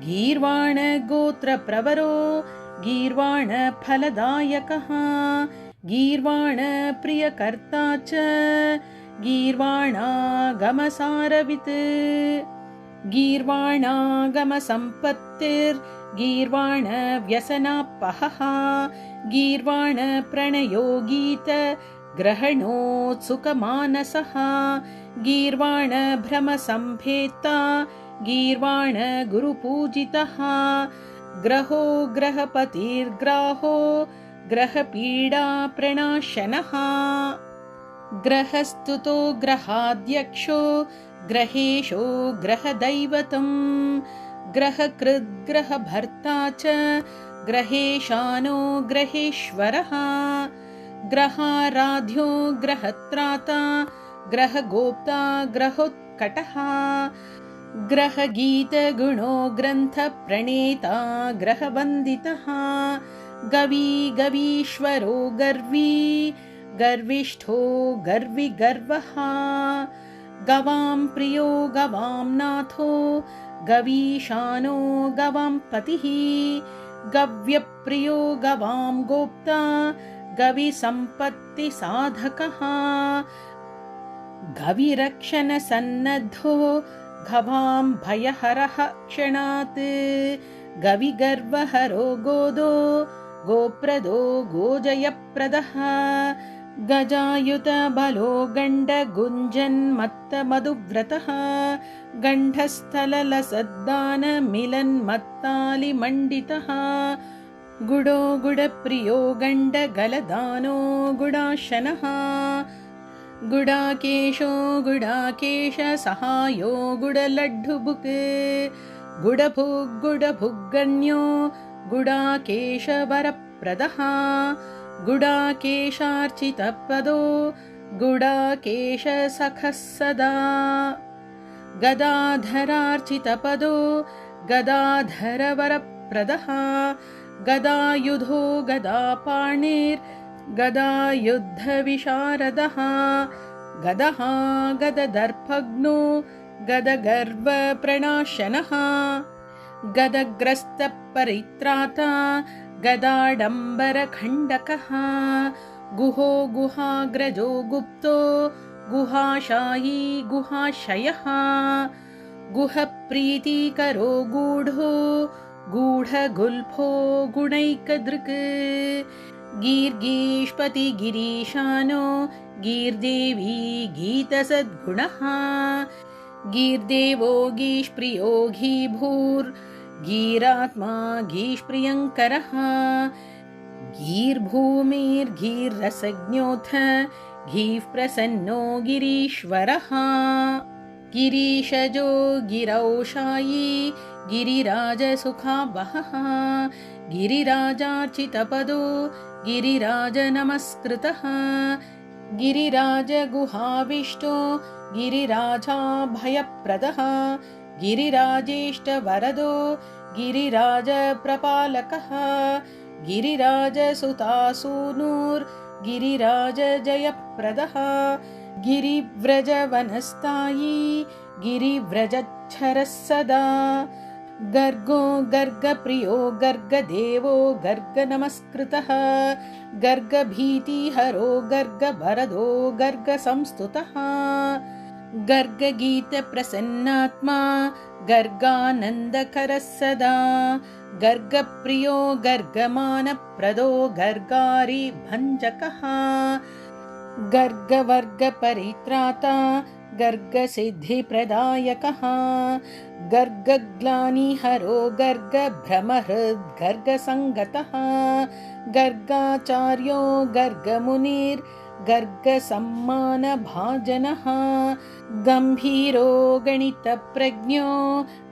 गीर्वाण गोत्रप्रवरो गीर्वाण फलदायकः गीर्वाण प्रियकर्ता च गीर्वाणागमसारवित् गीर्वाणागमसम्पत्तिर्गीर्वाण व्यसनापहः गीर्वाण प्रणयो गीत ग्रहणोत्सुकमानसः गीर्वाण भ्रमसम्भेत्ता गीर्वाण गुरुपूजितः ग्रहो ग्रहपतिर्ग्राहो ग्रहपीडा प्रणाशनः ग्रहस्तुतो ग्रहाध्यक्षो ग्रहेशो ग्रहदैवतं ग्रहकृद्ग्रहभर्ता च ग्रहेशानो ग्रहेश्वरः ग्रहाराध्यो ग्रहत्राता ग्रहगोप्ता ग्रहोत्कटः ग्रहगीतगुणो ग्रन्थप्रणेता ग्रहवन्दितः गवी गवीश्वरो गर्वी गर्विष्ठो गर्विगर्वः गवां प्रियो गवां नाथो गवीशानो गवां पतिः गव्यप्रियो गवां गोप्ता गविसम्पत्तिसाधकः गविरक्षणसन्नद्धो गवां भयहरः क्षणात् गविगर्वहरो गोदो गोप्रदो गोजयप्रदः गजायुतबलो गण्डगुञ्जन्मत्तमधुव्रतः गण्डस्थललसद्दानमिलन्मत्तालिमण्डितः गुडो गुडप्रियो गण्डगलदानो गुडाशनः गुडाकेशो गुडाकेशसहायो गुडलड्डुबुक् गुडभुग्गण्यो गुडाकेशवरप्रदः गुडाकेशार्चितपदो गुडाकेशसखः सदा गदाधरार्चितपदो गदाधरवरप्रदः गदायुधो गदापाणिर्गदायुद्धविशारदः गदः गददर्पघ्नो गदगर्वप्रणाशनः गदग्रस्तपरित्राता गदाडम्बरखण्डकः गुहो गुहाग्रजो गुप्तो गुहाशायी गुहाशयः गुहप्रीतिकरो गूढो गूढगुल्फो गुणैकदृक् गीर्गीष्पति गिरीशानो गीर्देवी गीतसद्गुणः गीर्देवो गीष्प्रियो गीर्भूर्गीरात्मा गीष्प्रियङ्करः गीर्भूमिर्गीर्रसज्ञोऽथ गीः प्रसन्नो गिरीश्वरः गिरीशजो गिरौषायी गिरिराजसुखावहः गिरिराजार्चितपदो गिरिराजनमस्कृतः गिरिराजगुहाविष्टो गिरिराजाभयप्रदः गिरिराजेष्टवरदो गिरिराजप्रपालकः गिरिराजसुतासूनुर्गिरिराजजयप्रदः गिरिव्रजवनस्थायी गिरिव्रजच्छरः सदा गर्गो गर्गप्रियो गर्गदेवो गर्गनमस्कृतः गर्गभीतिहरो गर्गवरदो गर्गसंस्तुतः गर्गगीतप्रसन्नात्मा गर्गानन्दकरः सदा गर्गप्रियो गर्गमानप्रदो गर्गारिभञ्जकः गर्गवर्गपरित्राता गर्गसिद्धिप्रदायकः गर्गग्लानिहरो गर्गभ्रमहृद् गर्गसङ्गतः गर्गाचार्यो गर्गमुनिर्गर्गसम्मानभाजनः गम्भीरो गणितप्रज्ञो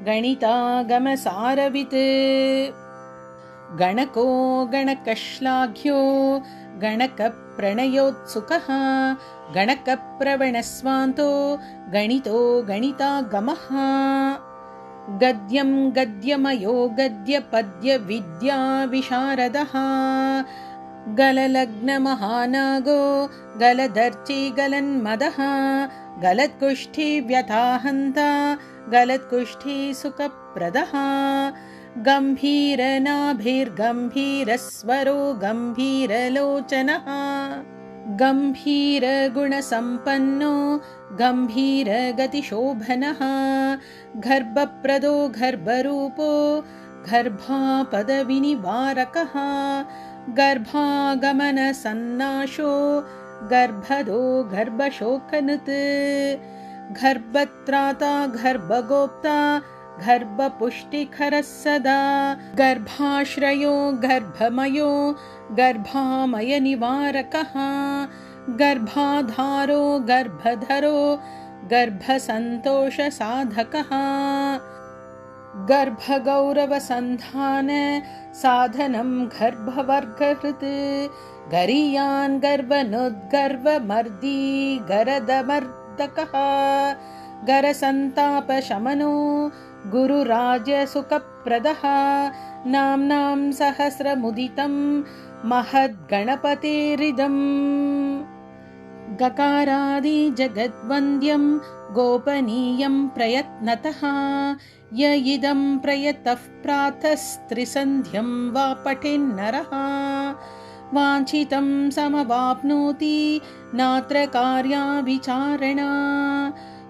गणितागमसारवित् गणको गणकश्लाघ्यो गणकप्रणयोत्सुकः गणकप्रवणस्वान्तो गणितो गणितागमः गद्यं गद्यमयो गद्यपद्यविद्याविशारदः गललग्नमहानागो गलदर्ची गलन्मदः गलत्कुष्ठीव्यथाहन्ता गलत्कुष्ठीसुखप्रदः गम्भीरनाभिर्गम्भीरस्वरो गम्भीरलोचनः गम्भीरगुणसम्पन्नो गम्भीरगतिशोभनः गर्भप्रदो गर्भरूपो गर्भापदविनिवारकः गर्भागमनसन्नाशो गर्भदो गर्भशोकनुत् गर्भत्राता गर्भगोप्ता गर्भपुष्टिकरः सदा गर्भाश्रयो गर्भमयो गर्भामयनिवारकः गर्भाधारो गर्भधरो गर्भसन्तोषसाधकः गर्भगौरवसन्धान साधनं गर्भवर्गहृत् गरीयान् गर्वनुद्गर्वमर्दी गरदमर्दकः गरसन्तापशमनो गुरुराजसुखप्रदः नाम्नां सहस्रमुदितं महद्गणपतेरिदम् गकारादिजगद्वन्द्यं गोपनीयं प्रयत्नतः य इदं प्रयतः प्रातस्त्रिसन्ध्यं वा पठेन्नरः वाञ्छितं समवाप्नोति नात्र कार्या विचारणा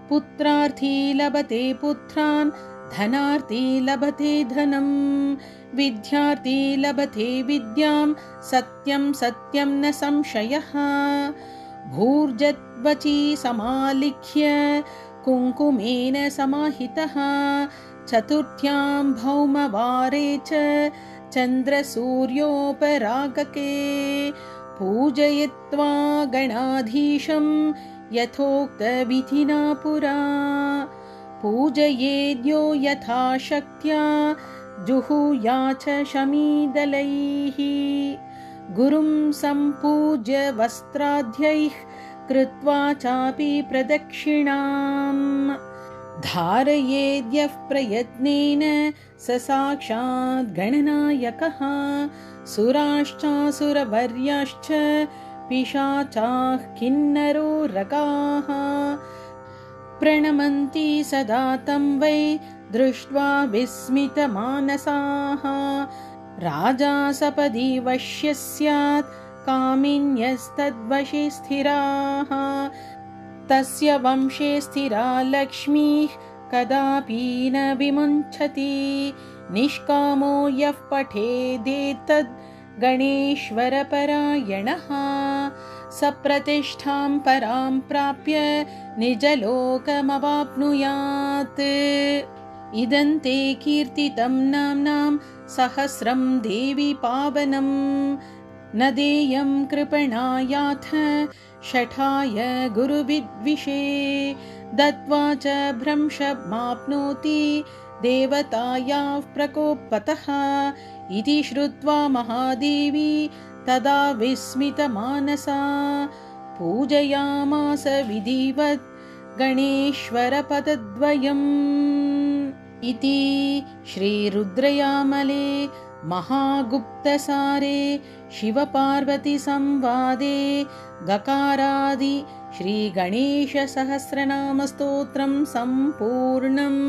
पुत्रार्थी लभते पुत्रान् धनार्थी लभते धनं विद्यार्थी लभते विद्यां सत्यं सत्यं न संशयः भूर्जद्वची समालिख्य कुङ्कुमेन समाहितः चतुर्थ्यां भौमवारे च चन्द्रसूर्योपरागके पूजयित्वा गणाधीशं यथोक्तविधिना पुरा पूजयेद्यो यथाशक्त्या जुहुया च शमीदलैः गुरुं सम्पूज्य वस्त्राद्यैः कृत्वा चापि प्रदक्षिणाम् धारयेद्यः प्रयत्नेन स साक्षात् गणनायकः सुराश्चासुरवर्याश्च पिशाचाः किन्नरो रगाः प्रणमन्ति सदा तं वै दृष्ट्वा विस्मितमानसाः राजा सपदि वश्यः स्यात् कामिन्यस्तद्वशे स्थिराः तस्य वंशे स्थिरा लक्ष्मीः कदापि न विमुञ्चति निष्कामो यः पठेदेतद् गणेश्वरपरायणः सप्रतिष्ठां परां प्राप्य निजलोकमवाप्नुयात् इदन्ते कीर्तितं नाम्नां सहस्रं देवी पावनम् न देयं कृपणायाथ शठाय गुरुविद्विषे दत्त्वा च भ्रंशमाप्नोति देवतायाः प्रकोपतः इति श्रुत्वा महादेवी तदा विस्मितमानसा पूजयामास विधिवत् गणेश्वरपदद्वयम् इति श्रीरुद्रयामले महागुप्तसारे शिवपार्वतीसंवादे गकारादि श्रीगणेशसहस्रनामस्तोत्रं सम्पूर्णम्।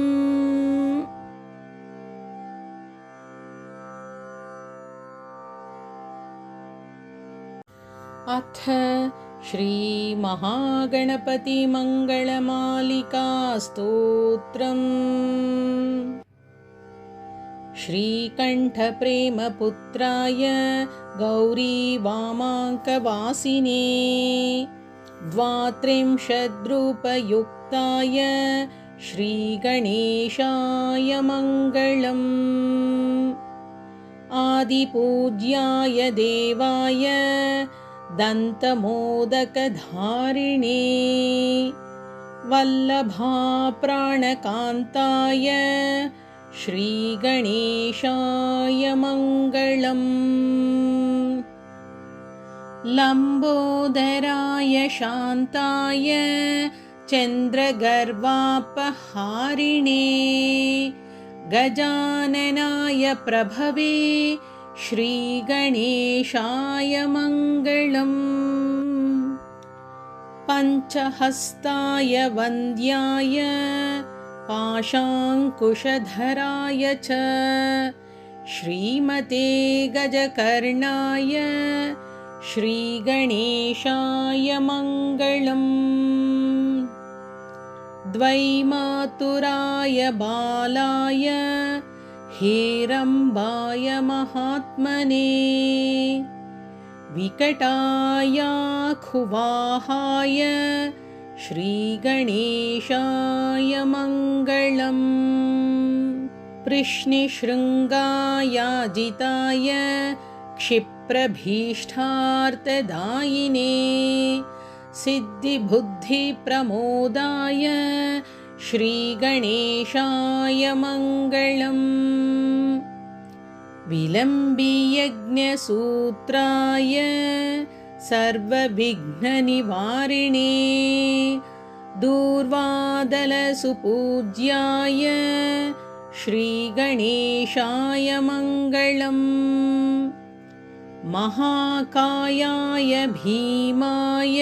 अथ श्रीमहागणपतिमङ्गलमालिकास्तोत्रम्। श्रीकण्ठप्रेमपुत्राय गौरीवामाङ्कवासिने द्वात्रिंशद्रूपयुक्ताय श्रीगणेशाय मङ्गलम्। आदिपूज्याय देवाय दन्तमोदकधारिणे वल्लभाप्राणकान्ताय श्रीगणेशाय मङ्गलम्। लम्बोदराय शान्ताय चन्द्रगर्वापहारिणे गजाननाय प्रभवे श्रीगणेशाय मङ्गलम्। पञ्चहस्ताय वन्द्याय पाशाङ्कुशधराय च श्रीमते गजकर्णाय श्रीगणेशाय मङ्गलम्। द्वैमातुराय बालाय हेरम्बाय महात्मने विकटायाखुवाहाय श्रीगणेशाय मङ्गलम्। पृश्निशृङ्गायाजिताय क्षिप्रभीष्टार्थदायिने सिद्धिबुद्धिप्रमोदाय श्रीगणेशाय मङ्गलम्। विलम्बियज्ञसूत्राय सर्वविघ्ननिवारिणे दूर्वादलसुपूज्याय श्रीगणेशाय मङ्गलम्। महाकायाय भीमाय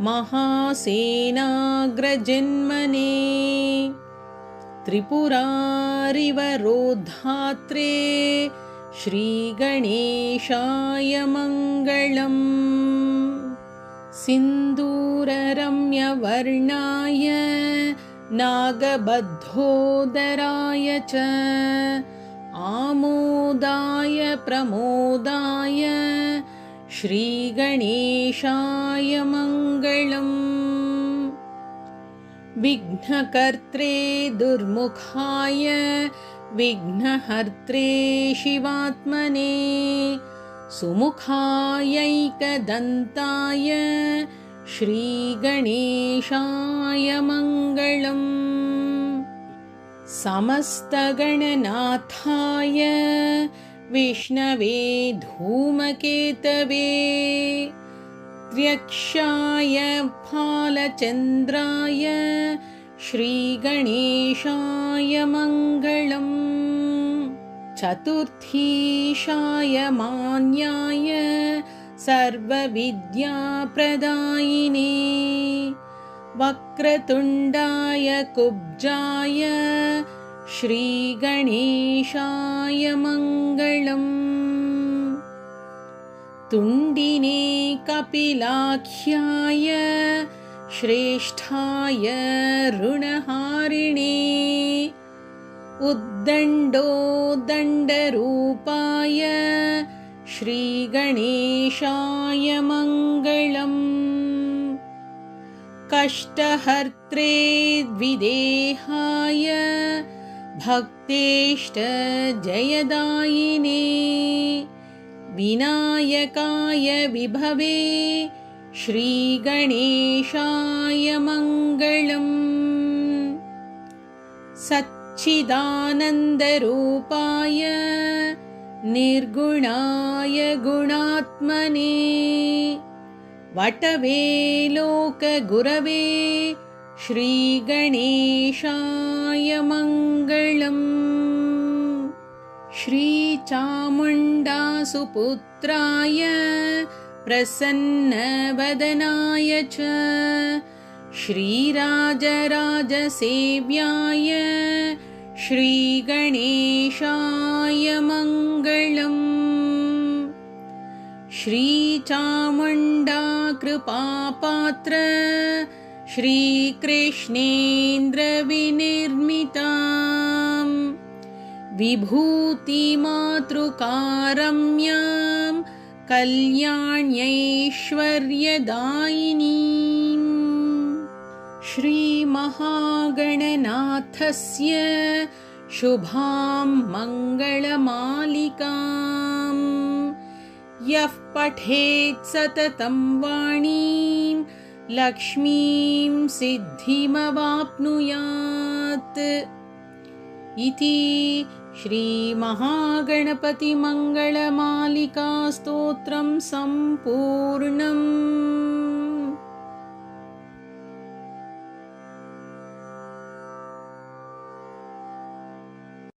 महासेनाग्रजन्मने त्रिपुरारिवरोद्धात्रे श्रीगणेशाय मङ्गलम्। सिन्दूररम्यवर्णाय नागबद्धोदराय च आमोदाय प्रमोदाय श्रीगणेशाय मङ्गलम्। विघ्नकर्त्रे दुर्मुखाय विघ्नहर्त्रे शिवात्मने सुमुखायैकदन्ताय श्रीगणेशाय मङ्गलम्। समस्तगणनाथाय विष्णवे धूमकेतवे त्र्यक्षाय फालचन्द्राय श्रीगणेशाय मङ्गलम्। चतुर्थीशाय मान्याय सर्वविद्याप्रदायिने वक्रतुण्डाय कुब्जाय श्रीगणेशाय मङ्गलम्। तुण्डिने कपिलाख्याय श्रेष्ठाय ऋणहारिणे उद्दण्डोद्दण्डरूपाय श्रीगणेशाय मङ्गलम् कष्टहर्त्रे द्विदेहाय भक्तेष्टजयदायिने विनायकाय विभवे श्रीगणेशाय मङ्गलम् सच्चिदानन्दरूपाय निर्गुणाय गुणात्मने वटवे लोकगुरवे श्रीगणेशाय मङ्गलम् श्रीचामुण्डासुपुत्राय प्रसन्नवदनाय च श्रीराजराजसेव्याय श्रीगणेशाय मङ्गलम् श्रीचामुण्डा कृपापात्र श्रीकृष्णेन्द्रविनिर्मिताम् विभूतिमातृकारम्यां कल्याण्यैश्वर्यदायिनीम् श्रीमहागणनाथस्य शुभां मङ्गलमालिकाम् यः पठेत् सततं वाणीं लक्ष्मीं सिद्धिमवाप्नुयात् इति श्रीमहागणपतिमङ्गलमालिकास्तोत्रं सम्पूर्णम्।